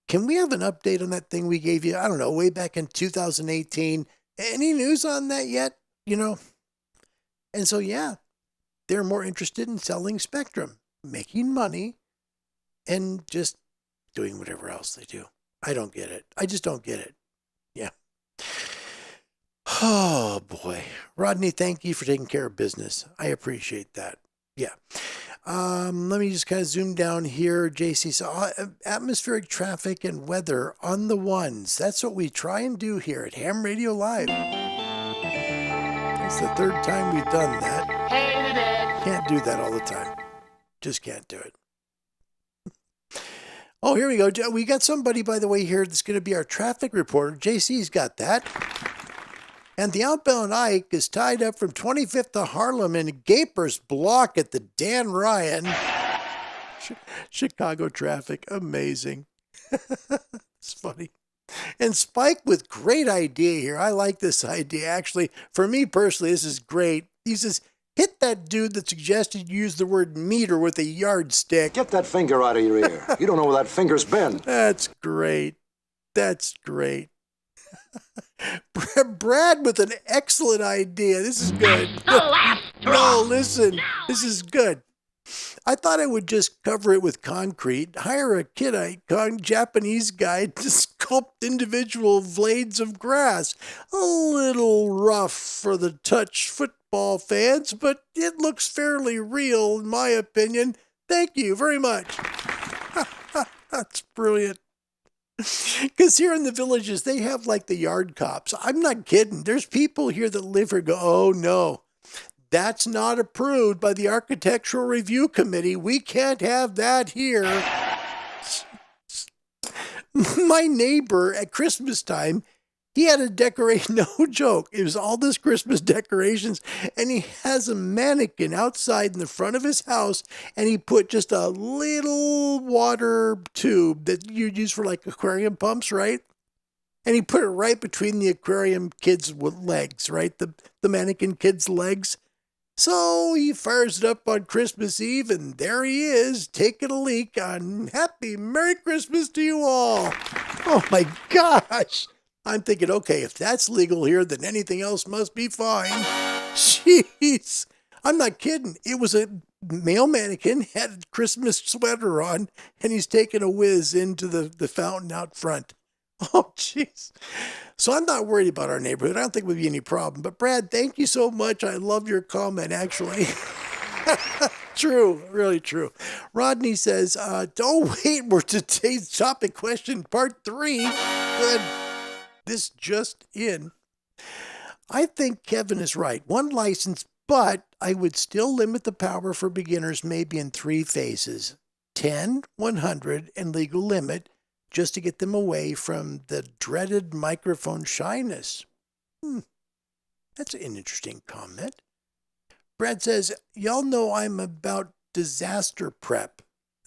[SPEAKER 2] can we have an update on that thing we gave you, I don't know, way back in 2018? Any news on that yet? And so, yeah, they're more interested in selling spectrum, making money, and just doing whatever else they do. I don't get it. I just don't get it. Yeah. Oh, boy. Rodney, thank you for taking care of business. I appreciate that. Yeah. Let me just kind of zoom down here. JC saw atmospheric traffic and weather on the ones. That's what we try and do here at Ham Radio Live. It's the third time we've done that. Can't do that all the time. Just can't do it. Oh, here we go. We got somebody, by the way, here that's going to be our traffic reporter. JC's got that. And the outbound Ike is tied up from 25th to Harlem in Gaper's Block at the Dan Ryan. Chicago traffic. Amazing. It's funny. And Spike with great idea here. I like this idea. Actually, for me personally, this is great. He says, hit that dude that suggested you use the word meter with a yardstick.
[SPEAKER 12] Get that finger out of your ear. You don't know where that finger's been.
[SPEAKER 2] That's great. That's great. Brad with an excellent idea. This is good. No, listen. This is good. I thought I would just cover it with concrete, hire a Kiddite Japanese guy to sculpt individual blades of grass. A little rough for the touch football fans, but it looks fairly real in my opinion. Thank you very much. That's brilliant. Because here in the villages, they have like the yard cops. I'm not kidding. There's people here that live here go, oh no, that's not approved by the Architectural Review Committee. We can't have that here. My neighbor at Christmas time, he had a decoration, no joke. It was all this Christmas decorations, and he has a mannequin outside in the front of his house, and he put just a little water tube that you'd use for like aquarium pumps, right? And he put it right between the aquarium kid's legs, right? The mannequin kid's legs. So he fires it up on Christmas Eve, and there he is, taking a leak on Happy Merry Christmas to you all. Oh my gosh. I'm thinking, okay, if that's legal here, then anything else must be fine. Jeez. I'm not kidding. It was a male mannequin, had a Christmas sweater on, and he's taking a whiz into the fountain out front. Oh, jeez. So I'm not worried about our neighborhood. I don't think it would be any problem. But Brad, thank you so much. I love your comment, actually. True, really true. Rodney says, don't wait for today's topic question, part 3. Good. This just in. I think Kevin is right. One license, but I would still limit the power for beginners maybe in 3 phases. 10, 100, and legal limit, just to get them away from the dreaded microphone shyness. That's an interesting comment. Brad says, y'all know I'm about disaster prep,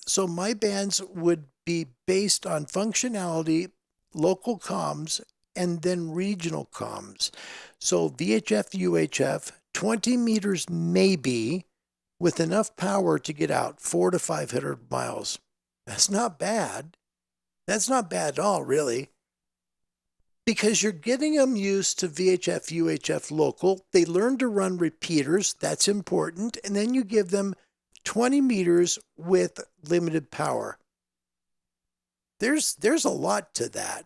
[SPEAKER 2] so my bands would be based on functionality, local comms, and then regional comms. So VHF, UHF, 20 meters maybe, with enough power to get out 400 to 500 miles. That's not bad. That's not bad at all, really. Because you're getting them used to VHF, UHF local. They learn to run repeaters. That's important. And then you give them 20 meters with limited power. There's a lot to that.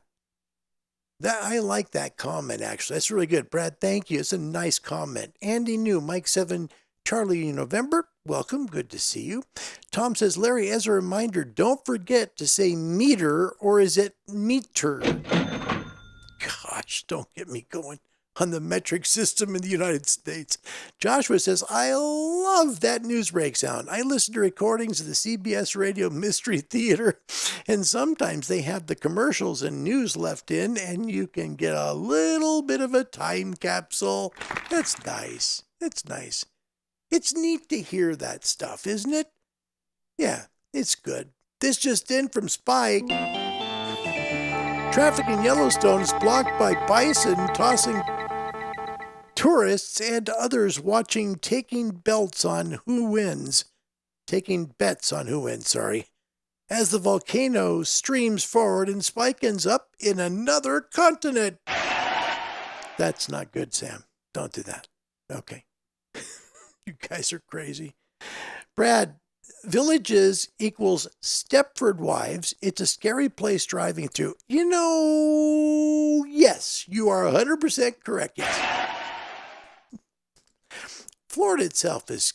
[SPEAKER 2] I like that comment, actually. That's really good. Brad, thank you. It's a nice comment. Andy New, Mike 7, Charlie November, welcome. Good to see you. Tom says, Larry, as a reminder, don't forget to say meter, or is it meter? Gosh, don't get me going on the metric system in the United States. Joshua says, I love that news break sound. I listen to recordings of the CBS Radio Mystery Theater, and sometimes they have the commercials and news left in, and you can get a little bit of a time capsule. That's nice. It's nice. It's neat to hear that stuff, isn't it? Yeah, it's good. This just in from Spike. Traffic in Yellowstone is blocked by bison tossing tourists and others watching taking bets on who wins, as the volcano streams forward and Spike ends up in another continent. That's not good, Sam. Don't do that. Okay. You guys are crazy. Brad, villages equals Stepford Wives. It's a scary place driving through. You know, yes, you are 100% correct. Yes. Florida itself it's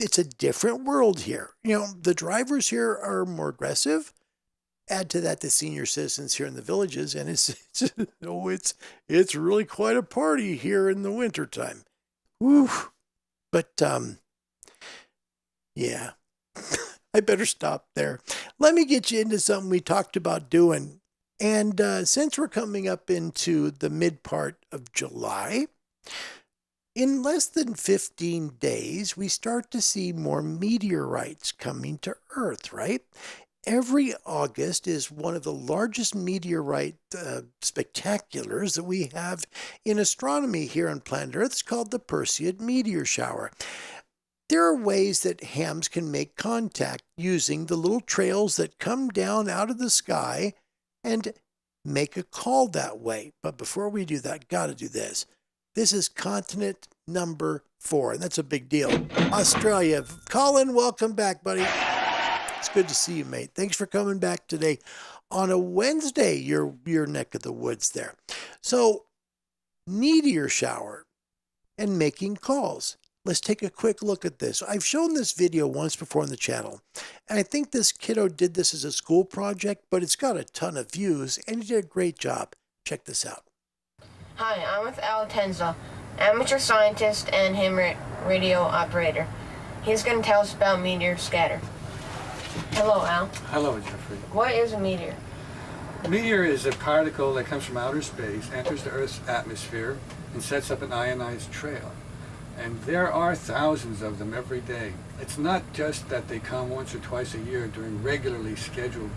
[SPEAKER 2] it's a different world here. You know, the drivers here are more aggressive. Add to that the senior citizens here in the villages, and it's really quite a party here in the wintertime. Woo. But yeah, I better stop there. Let me get you into something we talked about doing. And since we're coming up into the mid part of July, in less than 15 days, we start to see more meteorites coming to Earth, right? Every August is one of the largest meteorite spectaculars that we have in astronomy here on planet Earth. It's called the Perseid meteor shower. There are ways that hams can make contact using the little trails that come down out of the sky and make a call that way. But before we do that, got to do this. This is continent number 4, and that's a big deal. Australia. Colin, welcome back, buddy. It's good to see you, mate. Thanks for coming back today on a Wednesday, your neck of the woods there. So, meteor shower and making calls. Let's take a quick look at this. I've shown this video once before on the channel, and I think this kiddo did this as a school project, but it's got a ton of views, and he did a great job. Check this out.
[SPEAKER 13] Hi, I'm with Al Tenza, amateur scientist and ham radio operator. He's going to tell us about meteor scatter. Hello, Al.
[SPEAKER 14] Hello, Jeffrey.
[SPEAKER 13] What is a meteor?
[SPEAKER 14] A meteor is a particle that comes from outer space, enters the Earth's atmosphere, and sets up an ionized trail. And there are thousands of them every day. It's not just that they come once or twice a year during regularly scheduled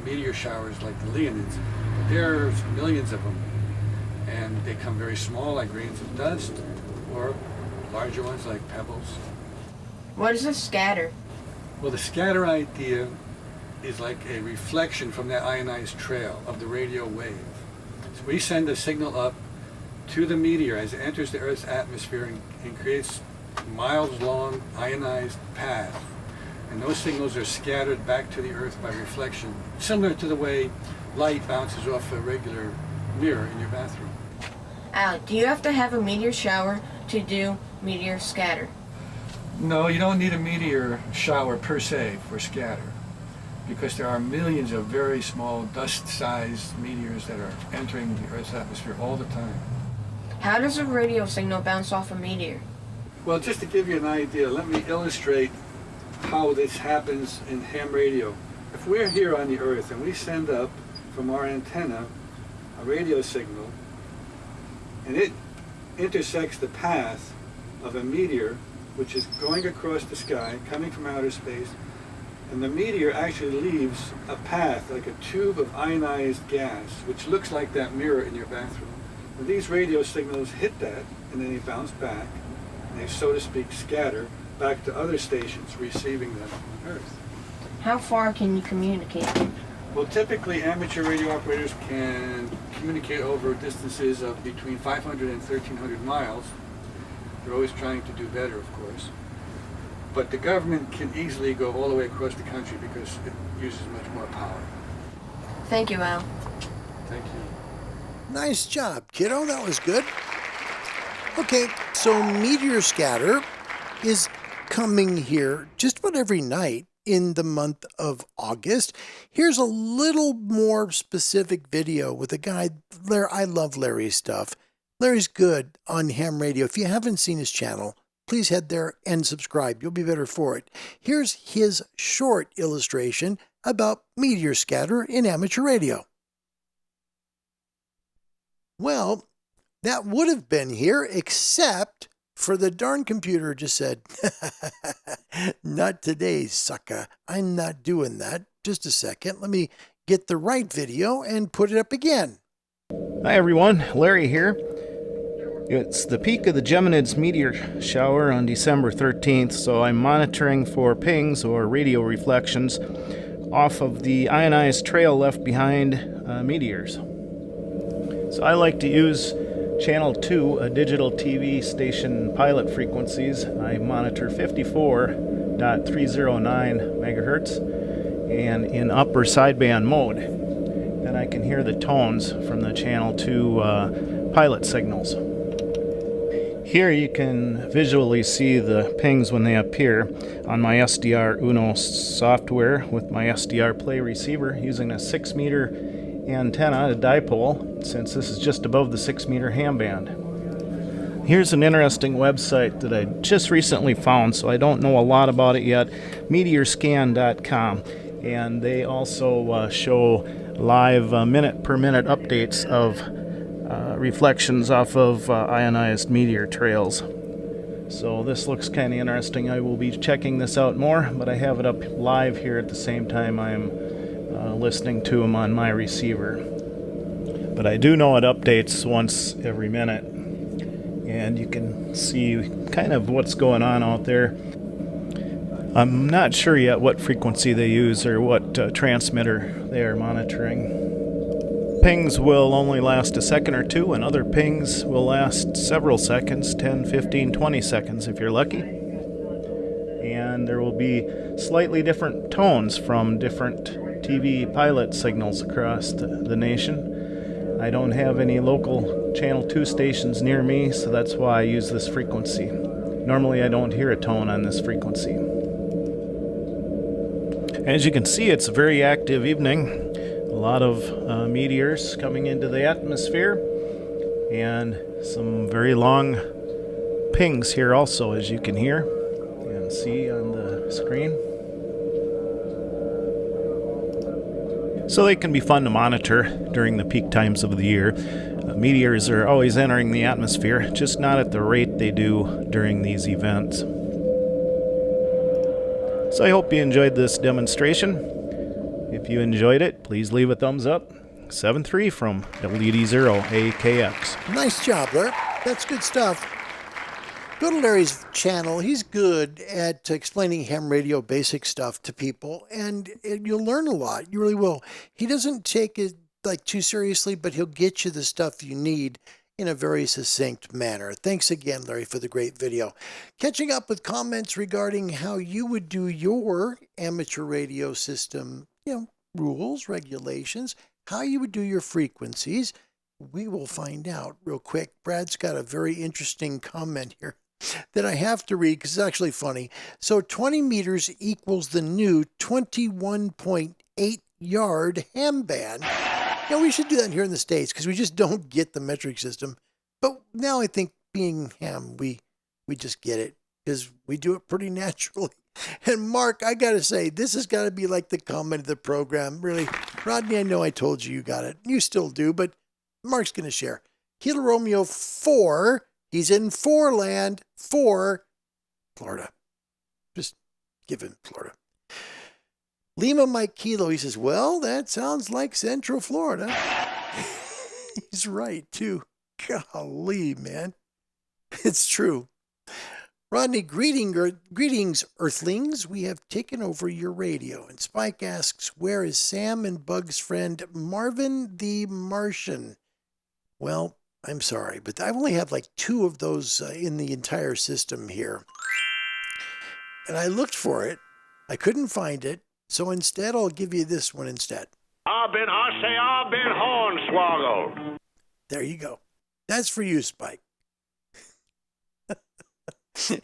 [SPEAKER 14] meteor showers like the Leonids, but there's millions of them. And they come very small, like grains of dust, or larger ones like pebbles.
[SPEAKER 13] What is a scatter?
[SPEAKER 14] Well, the scatter idea is like a reflection from that ionized trail of the radio wave. So we send a signal up to the meteor as it enters the Earth's atmosphere and creates miles-long ionized path. And those signals are scattered back to the Earth by reflection, similar to the way light bounces off a regular mirror in your bathroom.
[SPEAKER 13] Al, do you have to have a meteor shower to do meteor scatter?
[SPEAKER 14] No, you don't need a meteor shower per se for scatter, because there are millions of very small dust-sized meteors that are entering the Earth's atmosphere all the time.
[SPEAKER 13] How does a radio signal bounce off a meteor?
[SPEAKER 14] Well, just to give you an idea, let me illustrate how this happens in ham radio. If we're here on the Earth and we send up from our antenna a radio signal, and it intersects the path of a meteor which is going across the sky, coming from outer space, and the meteor actually leaves a path like a tube of ionized gas, which looks like that mirror in your bathroom. And these radio signals hit that, and then they bounce back, and they, so to speak, scatter back to other stations receiving them on Earth.
[SPEAKER 13] How far can you communicate?
[SPEAKER 14] Well, typically amateur radio operators can communicate over distances of between 500 and 1,300 miles. They're always trying to do better, of course. But the government can easily go all the way across the country because it uses much more power.
[SPEAKER 13] Thank you, Al.
[SPEAKER 14] Thank you.
[SPEAKER 2] Nice job, kiddo. That was good. Okay, so meteor scatter is coming here just about every night in the month of August. Here's a little more specific video with a guy, Larry. I love Larry's stuff. Larry's good on ham radio. If you haven't seen his channel, please head there and subscribe. You'll be better for it. Here's his short illustration about meteor scatter in amateur radio. Well, that would have been here, except for the darn computer just said, not today, sucker. I'm not doing that. Just a second. Let me get the right video and put it up again.
[SPEAKER 15] Hi everyone, Larry here. It's the peak of the Geminids meteor shower on December 13th, so I'm monitoring for pings or radio reflections off of the ionized trail left behind meteors. So I like to use Channel 2, a digital TV station pilot frequencies. I monitor 54.309 megahertz and in upper sideband mode. Then I can hear the tones from the Channel 2 pilot signals. Here you can visually see the pings when they appear on my SDR Uno software with my SDR Play receiver using a 6-meter antenna, a dipole, since this is just above the 6-meter ham band. Here's an interesting website that I just recently found, so I don't know a lot about it yet, meteorscan.com, and they also show live minute-per-minute updates of reflections off of ionized meteor trails. So this looks kind of interesting. I will be checking this out more, but I have it up live here at the same time I am listening to them on my receiver. But I do know it updates once every minute, and you can see kind of what's going on out there. I'm not sure yet what frequency they use or what transmitter they are monitoring. Pings will only last a second or two, and other pings will last several seconds, 10, 15, 20 seconds if you're lucky. And there will be slightly different tones from different TV pilot signals across the nation. I don't have any local Channel 2 stations near me, so that's why I use this frequency. Normally I don't hear a tone on this frequency. As you can see, it's a very active evening. A lot of meteors coming into the atmosphere, and some very long pings here also, as you can hear and see on the screen. So they can be fun to monitor during the peak times of the year. Meteors are always entering the atmosphere, just not at the rate they do during these events. So I hope you enjoyed this demonstration. If you enjoyed it, please leave a thumbs up. 7-3 from WD0AKX.
[SPEAKER 2] Nice job, Larry. That's good stuff. Go to Larry's channel. He's good at explaining ham radio basic stuff to people, and you'll learn a lot. You really will. He doesn't take it too seriously, but he'll get you the stuff you need in a very succinct manner. Thanks again, Larry, for the great video. Catching up with comments regarding how you would do your amateur radio system, rules, regulations, how you would do your frequencies. We will find out real quick. Brad's got a very interesting comment here that I have to read because it's actually funny. So 20 meters equals the new 21.8 yard ham band. We should do that here in the States because we just don't get the metric system. But now I think being ham, we just get it because we do it pretty naturally. And Mark, I got to say, this has got to be like the comment of the program. Really, Rodney, I know I told you got it. You still do, but Mark's going to share. Kilo Romeo 4, he's in 4 land, 4, Florida. Just give him Florida. Lima Mike Kilo, he says, well, that sounds like Central Florida. He's right, too. Golly, man. It's true. Rodney, greetings, Earthlings. We have taken over your radio. And Spike asks, where is Sam and Bug's friend Marvin the Martian? Well, I'm sorry, but I only have 2 of those in the entire system here. And I looked for it. I couldn't find it. So instead, I'll give you this one instead.
[SPEAKER 4] I've been hornswoggled.
[SPEAKER 2] There you go. That's for you, Spike.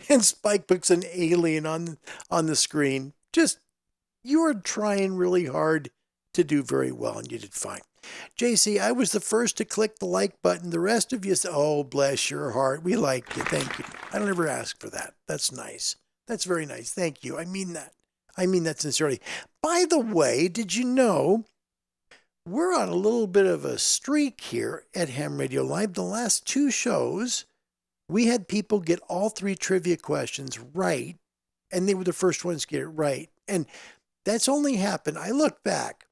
[SPEAKER 2] And Spike puts an alien on the screen. Just, you were trying really hard to do very well, and you did fine. JC, I was the first to click the like button. The rest of you said, oh, bless your heart. We liked you. Thank you. I don't ever ask for that. That's nice. That's very nice. Thank you. I mean that. I mean that sincerely. By the way, did you know we're on a little bit of a streak here at Ham Radio Live? The last 2 shows, we had people get all 3 trivia questions right, and they were the first ones to get it right. And that's only happened, I look back,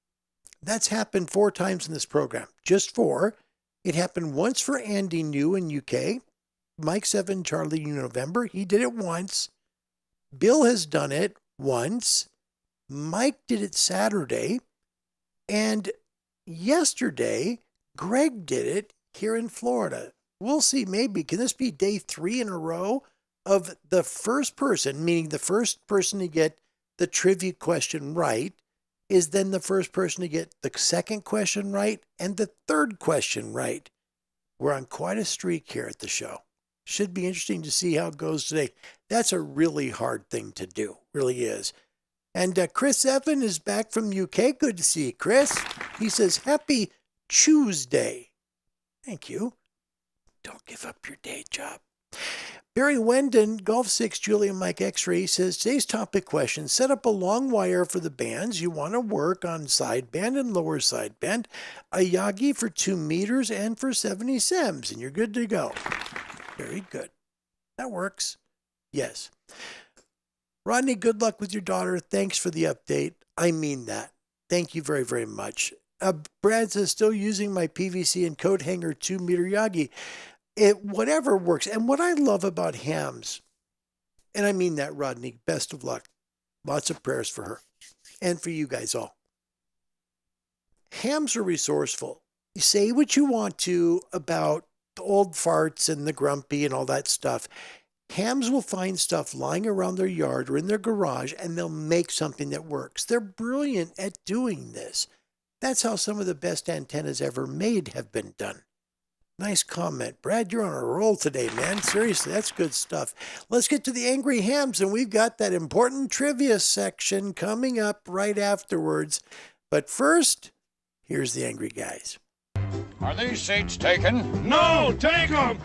[SPEAKER 2] that's happened 4 times in this program, just 4. It happened once for Andy New in UK, Mike 7, Charlie November, he did it once. Bill has done it once. Mike did it Saturday. And yesterday, Greg did it here in Florida. We'll see, maybe. Can this be day 3 in a row of the first person, meaning the first person to get the trivia question right is then the first person to get the second question right and the third question right. We're on quite a streak here at the show. Should be interesting to see how it goes today. That's a really hard thing to do. Really is. And Chris Evan is back from UK. Good to see you, Chris. He says, Happy Tuesday. Thank you. Don't give up your day job. Barry Wendon, Golf 6, Julia Mike X-Ray, says, today's topic question, set up a long wire for the bands you want to work on sideband and lower sideband, a Yagi for 2 meters and for 70 sems, and you're good to go. Very good. That works. Yes. Rodney, good luck with your daughter. Thanks for the update. I mean that. Thank you very, very much. Brad says, still using my PVC and coat hanger 2 meter Yagi. Whatever works. And what I love about hams, and I mean that, Rodney, best of luck. Lots of prayers for her and for you guys all. Hams are resourceful. You say what you want to about the old farts and the grumpy and all that stuff. Hams will find stuff lying around their yard or in their garage, and they'll make something that works. They're brilliant at doing this. That's how some of the best antennas ever made have been done. Nice comment. Brad, you're on a roll today, man. Seriously, that's good stuff. Let's get to the Angry Hams, and we've got that important trivia section coming up right afterwards. But first, here's the Angry Guys.
[SPEAKER 16] Are these seats taken?
[SPEAKER 4] No, take them!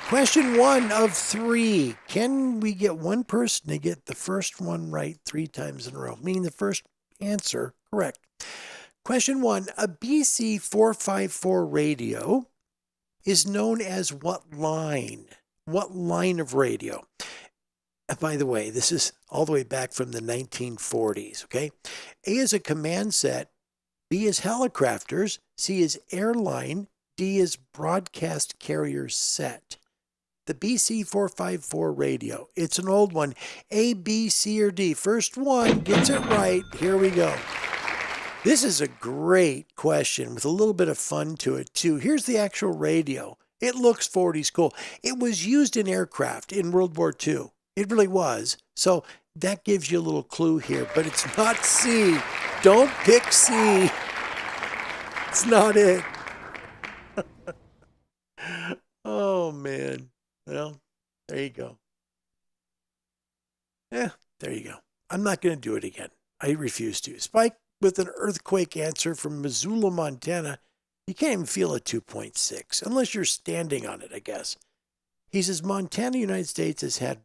[SPEAKER 2] Question 1 of 3. Can we get one person to get the first one right 3 times in a row? Meaning the first answer correct. Question 1. A BC 454 radio is known as what line? What line of radio? And by the way, this is all the way back from the 1940s, okay? A is a command set. B is helicrafters. C is airline. D is broadcast carrier set. The BC 454 radio. It's an old one. A, B, C, or D. First one gets it right. Here we go. This is a great question with a little bit of fun to it, too. Here's the actual radio. It looks 40s cool. It was used in aircraft in World War II. It really was. So that gives you a little clue here, but it's not C. Don't pick C. It's not it. Oh, man. Well, there you go. Yeah, there you go. I'm not going to do it again. I refuse to. Spike with an earthquake answer from Missoula, Montana. You can't even feel a 2.6 unless you're standing on it, I guess. He says Montana, United States has had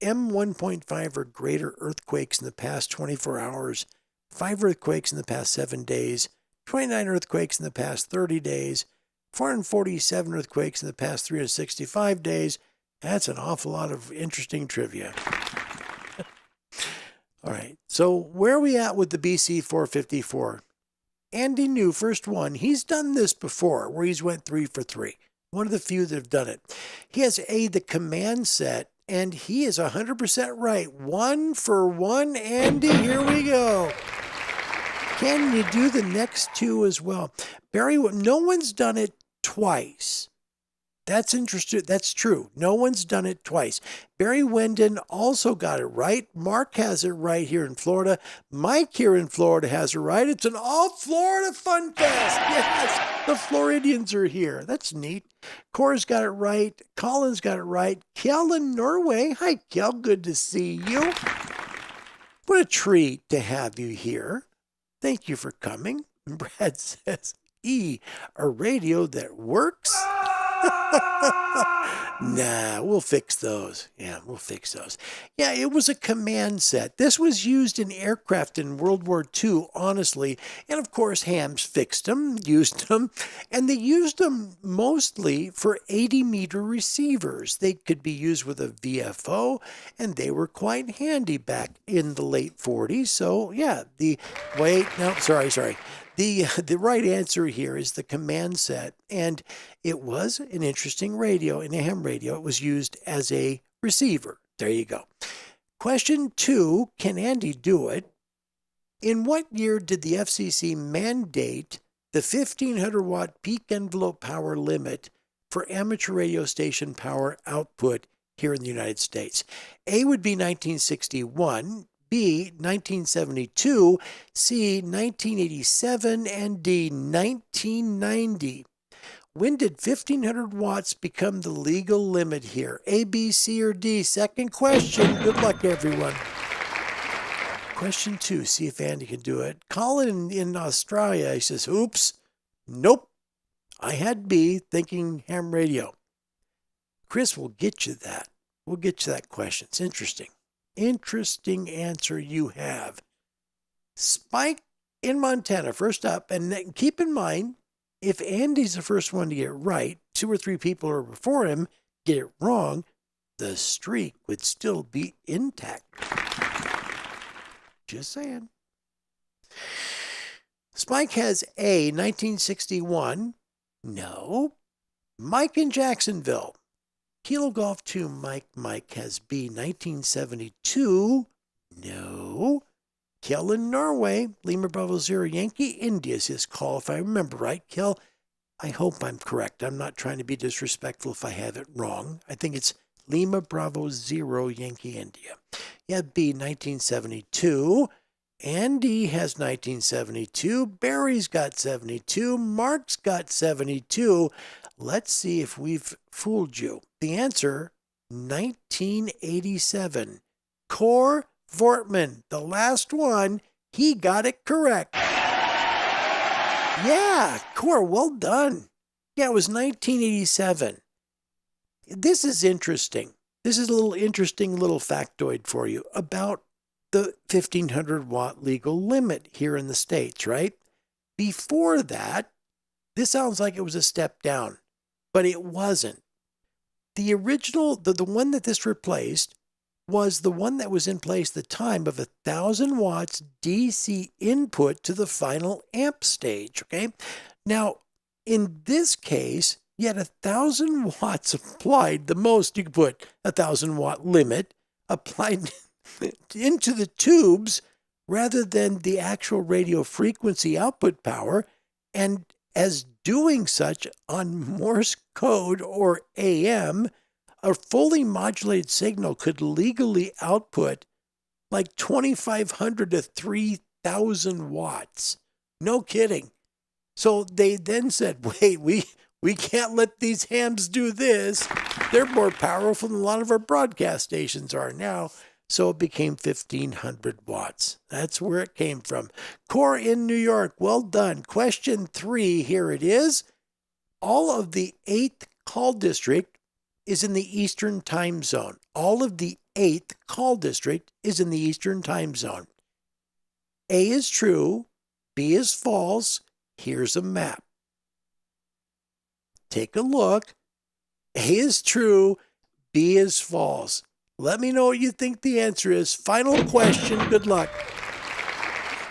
[SPEAKER 2] M1.5 or greater earthquakes in the past 24 hours, 5 earthquakes in the past 7 days, 29 earthquakes in the past 30 days, 447 earthquakes in the past 365 days. That's an awful lot of interesting trivia. All right, so where are we at with the BC 454? Andy New, first one. He's done this before, where he's went 3 for 3. One of the few that have done it. He has A, the command set, and he is 100% right. 1 for 1, Andy. Here we go. Can you do the next 2 as well? Barry, no one's done it twice. That's interesting. That's true. No one's done it twice. Barry Wendon also got it right. Mark has it right here in Florida. Mike here in Florida has it right. It's an all-Florida fun fest. Yes, the Floridians are here. That's neat. Cora's got it right. Colin's got it right. Kel in Norway. Hi, Kel. Good to see you. What a treat to have you here. Thank you for coming. Brad says, E, a radio that works. Nah, we'll fix those. Yeah, we'll fix those. Yeah, it was a command set. This was used in aircraft in World War II, honestly. And of course, hams fixed them, used them, and they used them mostly for 80-meter receivers. They could be used with a VFO, and they were quite handy back in the late 40s. So, yeah, sorry. The right answer here is the command set, and it was an interesting radio, an ham radio. It was used as a receiver. There you go. Question 2, can Andy do it? In what year did the FCC mandate the 1,500-watt peak envelope power limit for amateur radio station power output here in the United States? A would be 1961. B, 1972, C, 1987, and D, 1990. When did 1500 watts become the legal limit here? A, B, C, or D? Second question. Good luck, everyone. Question 2. See if Andy can do it. Colin in Australia, he says, oops. Nope. I had B, thinking ham radio. Chris will get you that. We'll get you that question. It's interesting. Interesting answer you have. Spike in Montana, first up. And then keep in mind, if Andy's the first one to get it right, 2 or 3 people are before him get it wrong, the streak would still be intact. Just saying. Spike has A, 1961. No. Mike in Jacksonville. Kilo Golf 2, Mike has B, 1972. No. Kel in Norway, Lima Bravo 0, Yankee India is his call, if I remember right. Kel, I hope I'm correct. I'm not trying to be disrespectful if I have it wrong. I think it's Lima Bravo 0, Yankee India. Yeah, B, 1972. Andy has 1972. Barry's got 72. Mark's got 72. Let's see if we've fooled you. The answer, 1987. Cor Vortman, the last one, he got it correct. Yeah, Cor, well done. Yeah, it was 1987. This is interesting. This is a little interesting little factoid for you about the 1500 watt legal limit here in the States, right? Before that, this sounds like it was a step down, but it wasn't. The original, the one that this replaced was the one that was in place at the time of 1,000 watts DC input to the final amp stage, okay? Now, in this case, you had 1,000 watts applied, the most you could put, 1,000 watt limit applied into the tubes rather than the actual radio frequency output power, and as doing such on Morse code or AM, a fully modulated signal could legally output like 2,500 to 3,000 watts. No kidding. So they then said, wait, we can't let these hams do this. They're more powerful than a lot of our broadcast stations are now. So it became 1,500 watts. That's where it came from. Cor in New York, well done. Question 3, here it is. All of the 8th call district is in the Eastern time zone. All of the 8th call district is in the Eastern time zone. A is true, B is false. Here's a map. Take a look. A is true, B is false. Let me know what you think the answer is. Final question. Good luck.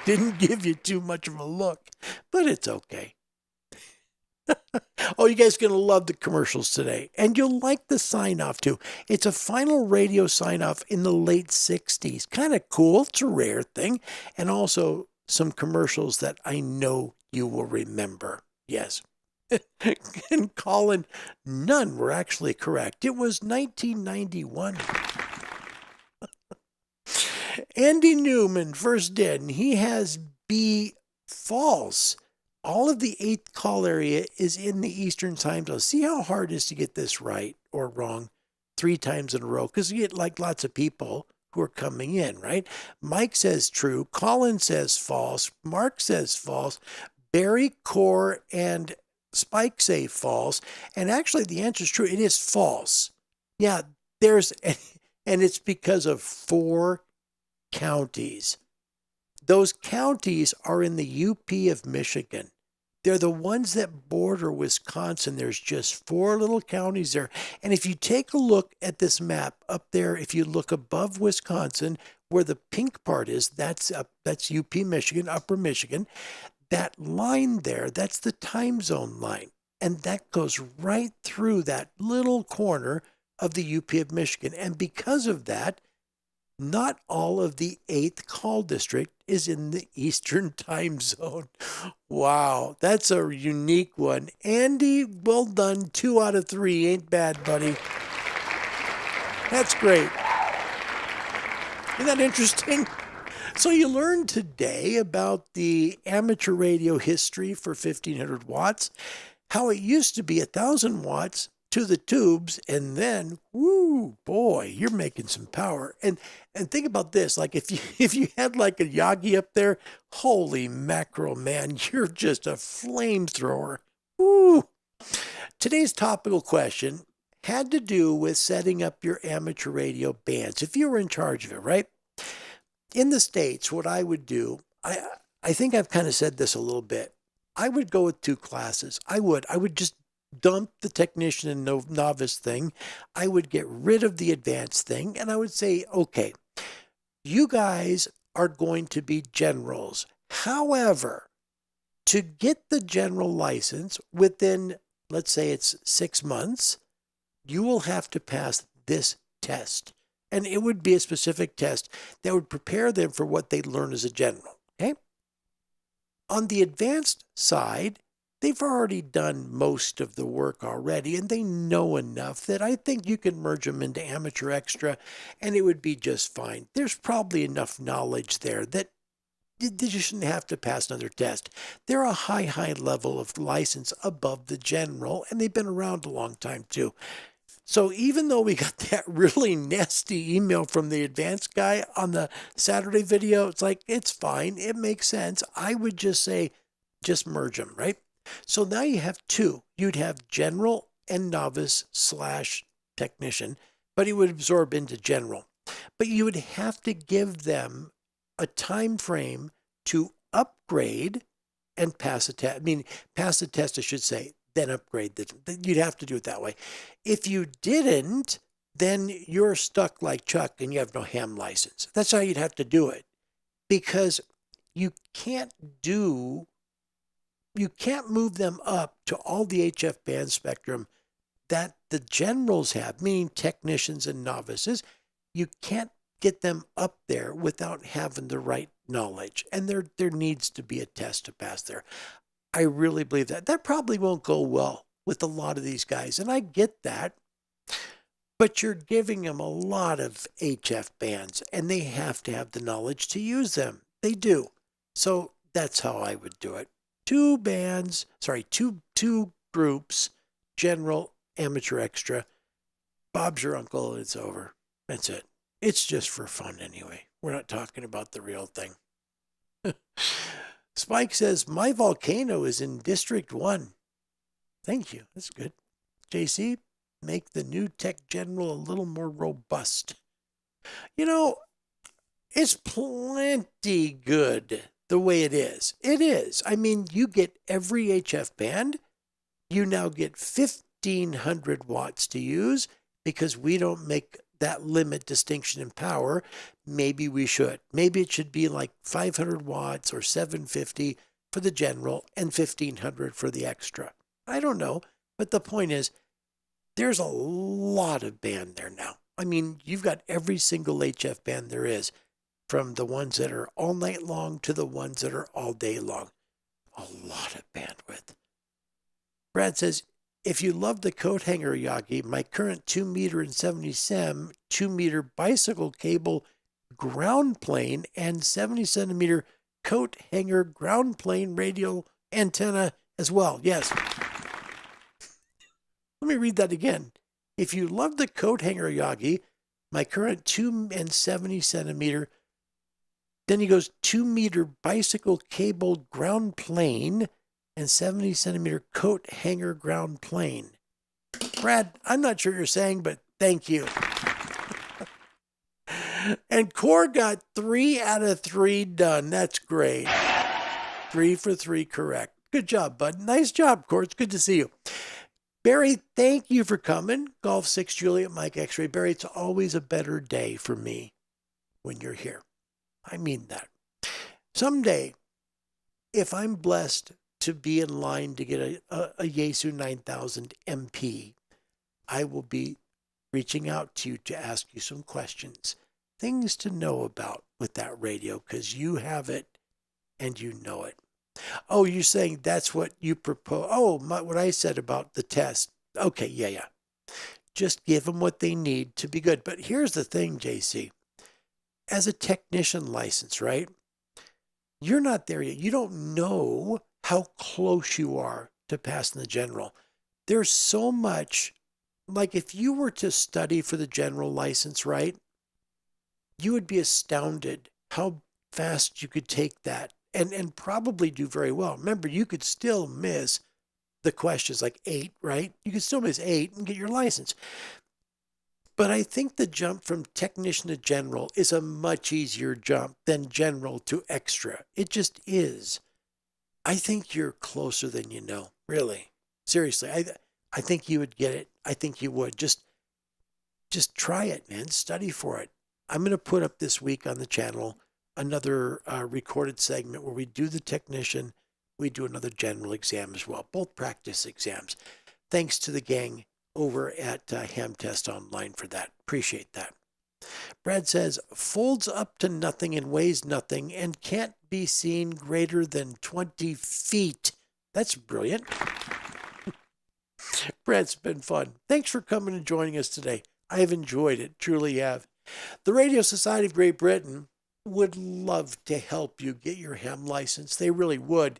[SPEAKER 2] Didn't give you too much of a look, but it's okay. Oh, you guys are going to love the commercials today. And you'll like the sign-off, too. It's a final radio sign-off in the late 60s. Kind of cool. It's a rare thing. And also some commercials that I know you will remember. Yes. And Colin, none were actually correct. It was 1991. Andy Newman, first in. He has B, false. All of the 8th call area is in the Eastern time zone. See how hard it is to get this right or wrong 3 times in a row? Because you get like lots of people who are coming in, right? Mike says true. Colin says false. Mark says false. Barry, Cor, and Spike say false. And actually the answer is true. It is false. Yeah, and it's because of 4 counties. Those counties are in the UP of Michigan. They're the ones that border Wisconsin. There's just 4 little counties there. And if you take a look at this map up there, if you look above Wisconsin, where the pink part is, that's UP Michigan, Upper Michigan. That line there, that's the time zone line. And that goes right through that little corner of the UP of Michigan. And because of that, not all of the 8th call district is in the Eastern time zone. Wow, that's a unique one. Andy, well done. 2 out of 3. Ain't bad, buddy. That's great. Isn't that interesting? So you learned today about the amateur radio history for 1500 watts. how it used to be 1,000 watts to the tubes, and then, woo, boy, you're making some power. And think about this, like if you had like a Yagi up there, holy mackerel, man, you're just a flamethrower. Woo! Today's topical question had to do with setting up your amateur radio bands, if you were in charge of it, right? In the States, what I would do, I think I've kind of said this a little bit. I would go with 2 classes. I would just dump the technician and novice thing. I would get rid of the advanced thing, and I would say, okay, you guys are going to be generals. However, to get the general license within, let's say it's 6 months, you will have to pass this test. And it would be a specific test that would prepare them for what they'd learn as a general. Okay? On the advanced side, they've already done most of the work already, and they know enough that I think you can merge them into amateur extra, and it would be just fine. There's probably enough knowledge there that you shouldn't have to pass another test. They're a high level of license above the general, and they've been around a long time too. So even though we got that really nasty email from the advanced guy on the Saturday video, it's like, it's fine. It makes sense. I would just say, just merge them, right? So now you have 2. You'd have general and novice / technician, but it would absorb into general. But you would have to give them a time frame to upgrade and pass a test. I mean, pass the test, I should say, then upgrade. You'd have to do it that way. If you didn't, then you're stuck like Chuck and you have no ham license. That's how you'd have to do it, because you can't move them up to all the HF band spectrum that the generals have, meaning technicians and novices. You can't get them up there without having the right knowledge. And there needs to be a test to pass there. I really believe that. That probably won't go well with a lot of these guys, and I get that. But you're giving them a lot of HF bands, and they have to have the knowledge to use them. They do. So that's how I would do it. 2 groups, general, amateur, extra. Bob's your uncle, and it's over. That's it. It's just for fun anyway. We're not talking about the real thing. Spike says, my volcano is in District 1. Thank you. That's good. JC, make the new tech general a little more robust. You know, it's plenty good the way it is. It is. I mean, you get every HF band. You now get 1,500 watts to use, because we don't make that limit distinction in power. Maybe we should. Maybe it should be like 500 watts or 750 for the general and 1,500 for the extra. I don't know. But the point is, there's a lot of band there now. I mean, you've got every single HF band there is, from the ones that are all night long to the ones that are all day long. A lot of bandwidth. Brad says, if you love the coat hanger, Yagi, my current 2 meter and 70 cm 2 meter bicycle cable ground plane and 70 centimeter coat hanger ground plane radio antenna as well. Yes. Let me read that again. If you love the coat hanger, Yagi, my current 2 and 70 centimeter, then he goes 2 meter bicycle cable ground plane and 70 centimeter coat hanger ground plane. Brad, I'm not sure what you're saying, but thank you. And Core got 3 out of 3 done. That's great. 3 for 3 correct. Good job, bud. Nice job, Core. It's good to see you. Barry, thank you for coming. Golf 6 Juliet Mike X-Ray. Barry, it's always a better day for me when you're here. I mean that. Someday, if I'm blessed to be in line to get a Yaesu 9000 MP, I will be reaching out to you to ask you some questions, things to know about with that radio, because you have it and you know it. Oh, you're saying that's what you propose. Oh, what I said about the test. Okay, yeah. Just give them what they need to be good. But here's the thing, JC. As a technician license, right? You're not there yet. You don't know how close you are to pass in the general. There's so much, like if you were to study for the general license, right, you would be astounded how fast you could take that and probably do very well. Remember, you could still miss the questions like 8, right? You could still miss 8 and get your license. But I think the jump from technician to general is a much easier jump than general to extra. It just is. I think you're closer than you know, really. Seriously, I think you would get it. I think you would. Just try it, man. Study for it. I'm going to put up this week on the channel another recorded segment where we do the technician. We do another general exam as well, both practice exams. Thanks to the gang over at Ham Test Online for that. Appreciate that. Brad says, folds up to nothing and weighs nothing and can't be seen greater than 20 feet. That's brilliant. Brad's been fun. Thanks for coming and joining us today. I have enjoyed it, truly have. The Radio Society of Great Britain would love to help you get your ham license. They really would.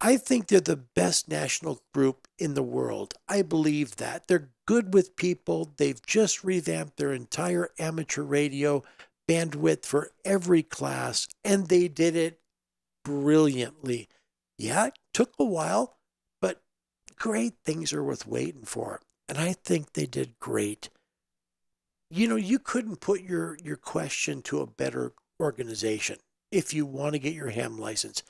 [SPEAKER 2] I think they're the best national group in the world. I believe that. They're good with people. They've just revamped their entire amateur radio bandwidth for every class, and they did it brilliantly. Yeah, it took a while, but great things are worth waiting for. And I think they did great. You know, you couldn't put your question to a better organization. If you want to get your ham license,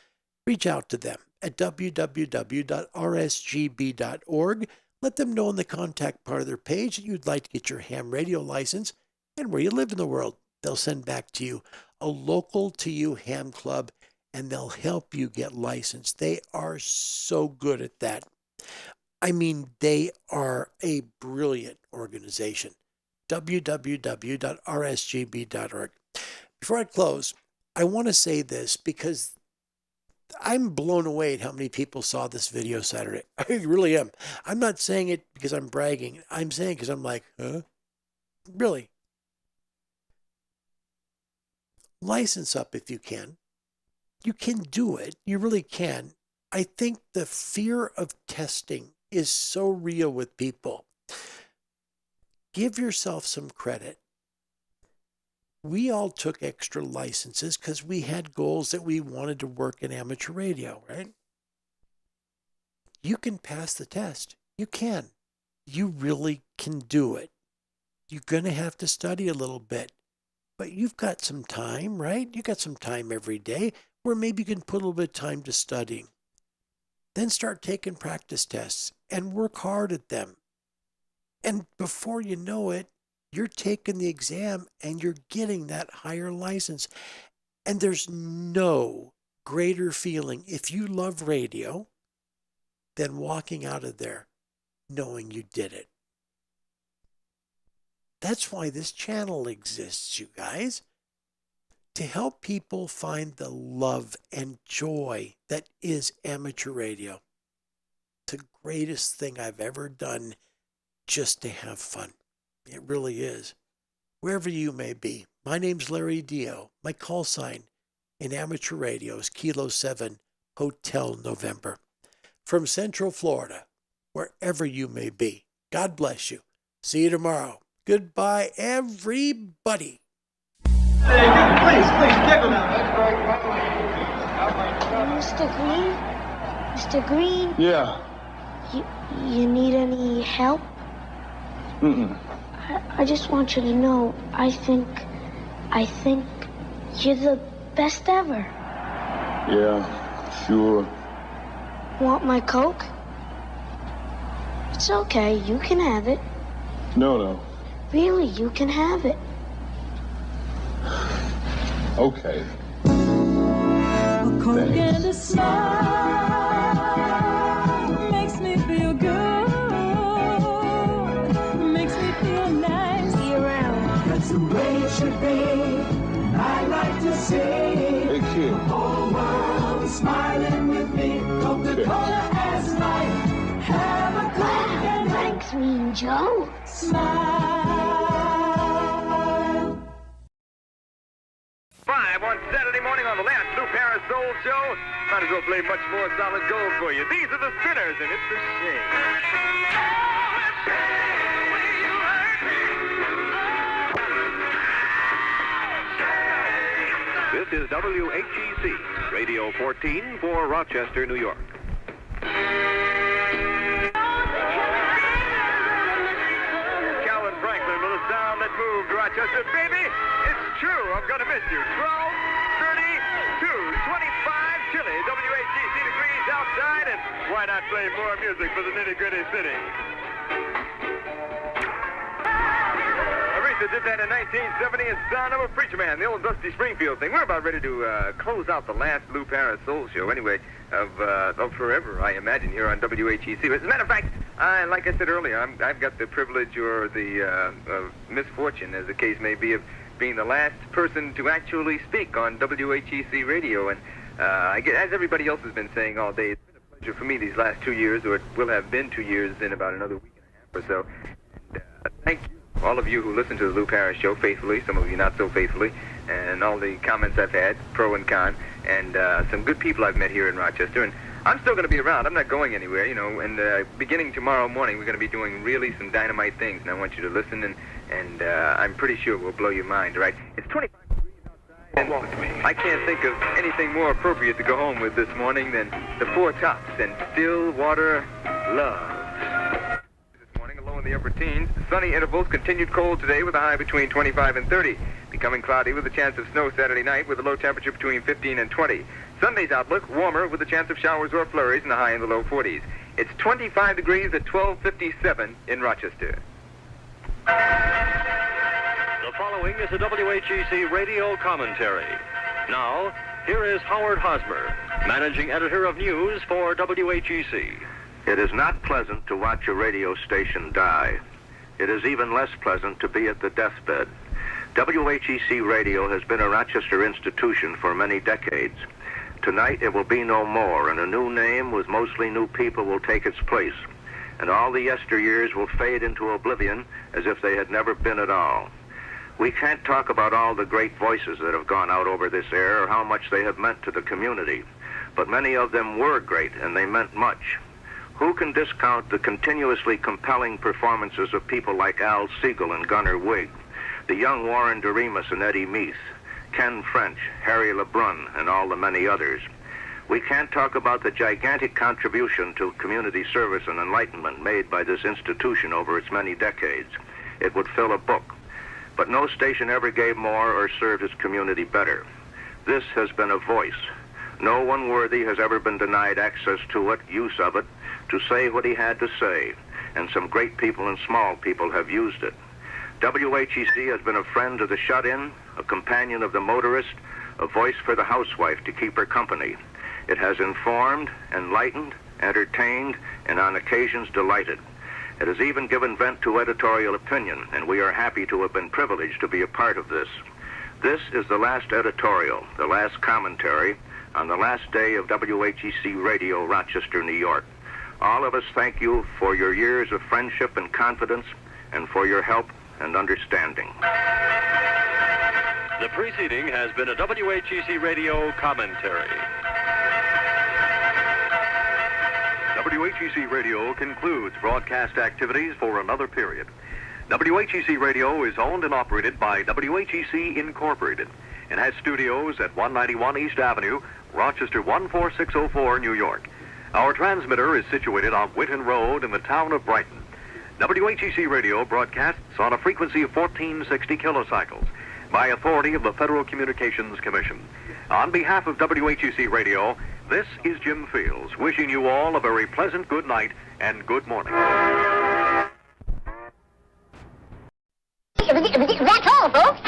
[SPEAKER 2] reach out to them at www.rsgb.org. Let them know in the contact part of their page that you'd like to get your ham radio license and where you live in the world. They'll send back to you a local to you ham club, and they'll help you get licensed. They are so good at that. I mean, they are a brilliant organization. www.rsgb.org. Before I close, I want to say this because I'm blown away at how many people saw this video Saturday. I really am. I'm not saying it because I'm bragging. I'm saying it because I'm like, huh? Really? License up if you can. You can do it. You really can. I think the fear of testing is so real with people. Give yourself some credit. We all took extra licenses because we had goals that we wanted to work in amateur radio, right? You can pass the test. You can. You really can do it. You're going to have to study a little bit, but you've got some time, right? You got some time every day where maybe you can put a little bit of time to studying. Then start taking practice tests and work hard at them. And before you know it, you're taking the exam and you're getting that higher license. And there's no greater feeling if you love radio than walking out of there knowing you did it. That's why this channel exists, you guys. To help people find the love and joy that is amateur radio. It's the greatest thing I've ever done just to have fun. It really is. Wherever you may be. My name's Larry Dio. My call sign in amateur radio is Kilo 7 Hotel November. From Central Florida, wherever you may be. God bless you. See you tomorrow. Goodbye, everybody.
[SPEAKER 8] Hey, please, tickle now.
[SPEAKER 10] Mr. Green? Mr. Green?
[SPEAKER 11] Yeah.
[SPEAKER 10] You need any help?
[SPEAKER 11] Mm-mm.
[SPEAKER 10] I just want you to know, I think you're the best ever.
[SPEAKER 11] Yeah, sure.
[SPEAKER 10] Want my Coke? It's okay, you can have it.
[SPEAKER 11] No.
[SPEAKER 10] Really, you can have it.
[SPEAKER 11] Okay.
[SPEAKER 17] A Coke and a smile makes me feel good. Makes me feel nice.
[SPEAKER 10] Be around.
[SPEAKER 17] That's the way it should be. I like to see
[SPEAKER 11] Hey, kid.
[SPEAKER 17] the whole world smiling with me. Coca-Cola as life. Have a Coke and
[SPEAKER 10] Thanks, Mean Joe.
[SPEAKER 17] smile.
[SPEAKER 4] 5 on Saturday morning on the last Blue Parasol
[SPEAKER 18] old show? Might as well play much more solid gold for you. These are the Spinners, and it's a shame.
[SPEAKER 19] This is WHEC, Radio 14 for Rochester, New York.
[SPEAKER 18] Calvin Franklin with a sound that moved Rochester. Baby, it's true. I'm going to miss you. 12, 32, 25, chilly. WHEC degrees outside, and why not play more music for the nitty-gritty city? Aretha did that in 1970 and Sound of a Preacher Man, the old Dusty Springfield thing. We're about ready to close out the last Lou Paris Soul Show, anyway, of forever, I imagine, here on WHEC. But as a matter of fact, like I said earlier, I've got the privilege or the misfortune, as the case may be, of being the last person to actually speak on WHEC radio. And as everybody else has been saying all day, it's been a pleasure for me these last 2 years, or it will have been 2 years in about another week and a half or so. And thank you, all of you who listen to the Lou Paris Show faithfully, some of you not so faithfully, and all the comments I've had, pro and con, and some good people I've met here in Rochester. And I'm still going to be around. I'm not going anywhere, you know, and beginning tomorrow morning, we're going to be doing really some dynamite things, and I want you to listen, and I'm pretty sure we'll blow your mind, all right? It's 25 degrees outside, and I can't think of anything more appropriate to go home with this morning than the Four Tops and Still Water Love. Low in the upper teens. Sunny intervals, continued cold today with a high between 25 and 30. Becoming cloudy with a chance of snow Saturday night with a low temperature between 15 and 20. Sunday's outlook, warmer with a chance of showers or flurries and a high in the low 40s. It's 25 degrees at 12:57 in Rochester.
[SPEAKER 19] The following is a WHEC radio commentary. Now, here is Howard Hosmer, managing editor of news for WHEC.
[SPEAKER 20] It is not pleasant to watch a radio station die. It is even less pleasant to be at the deathbed. WHEC Radio has been a Rochester institution for many decades. Tonight it will be no more, and a new name with mostly new people will take its place. And all the yesteryears will fade into oblivion as if they had never been at all. We can't talk about all the great voices that have gone out over this air or how much they have meant to the community. But many of them were great, and they meant much. Who can discount the continuously compelling performances of people like Al Siegel and Gunnar Wigg, the young Warren Doremus and Eddie Meath, Ken French, Harry LeBrun, and all the many others? We can't talk about the gigantic contribution to community service and enlightenment made by this institution over its many decades. It would fill a book. But no station ever gave more or served its community better. This has been a voice. No one worthy has ever been denied access to it, use of it, to say what he had to say, and some great people and small people have used it. WHEC has been a friend of the shut-in, a companion of the motorist, a voice for the housewife to keep her company. It has informed, enlightened, entertained, and on occasions delighted. It has even given vent to editorial opinion, and we are happy to have been privileged to be a part of this. This is the last editorial, the last commentary, on the last day of WHEC Radio, Rochester, New York. All of us thank you for your years of friendship and confidence, and for your help and understanding.
[SPEAKER 19] The preceding has been a WHEC radio commentary. WHEC Radio concludes broadcast activities for another period. WHEC Radio is owned and operated by WHEC Incorporated and has studios at 191 East Avenue, Rochester 14604, New York. Our transmitter is situated on Winton Road in the town of Brighton. WHEC Radio broadcasts on a frequency of 1460 kilocycles by authority of the Federal Communications Commission. On behalf of WHEC Radio, this is Jim Fields, wishing you all a very pleasant good night and good morning.
[SPEAKER 21] That's all, folks.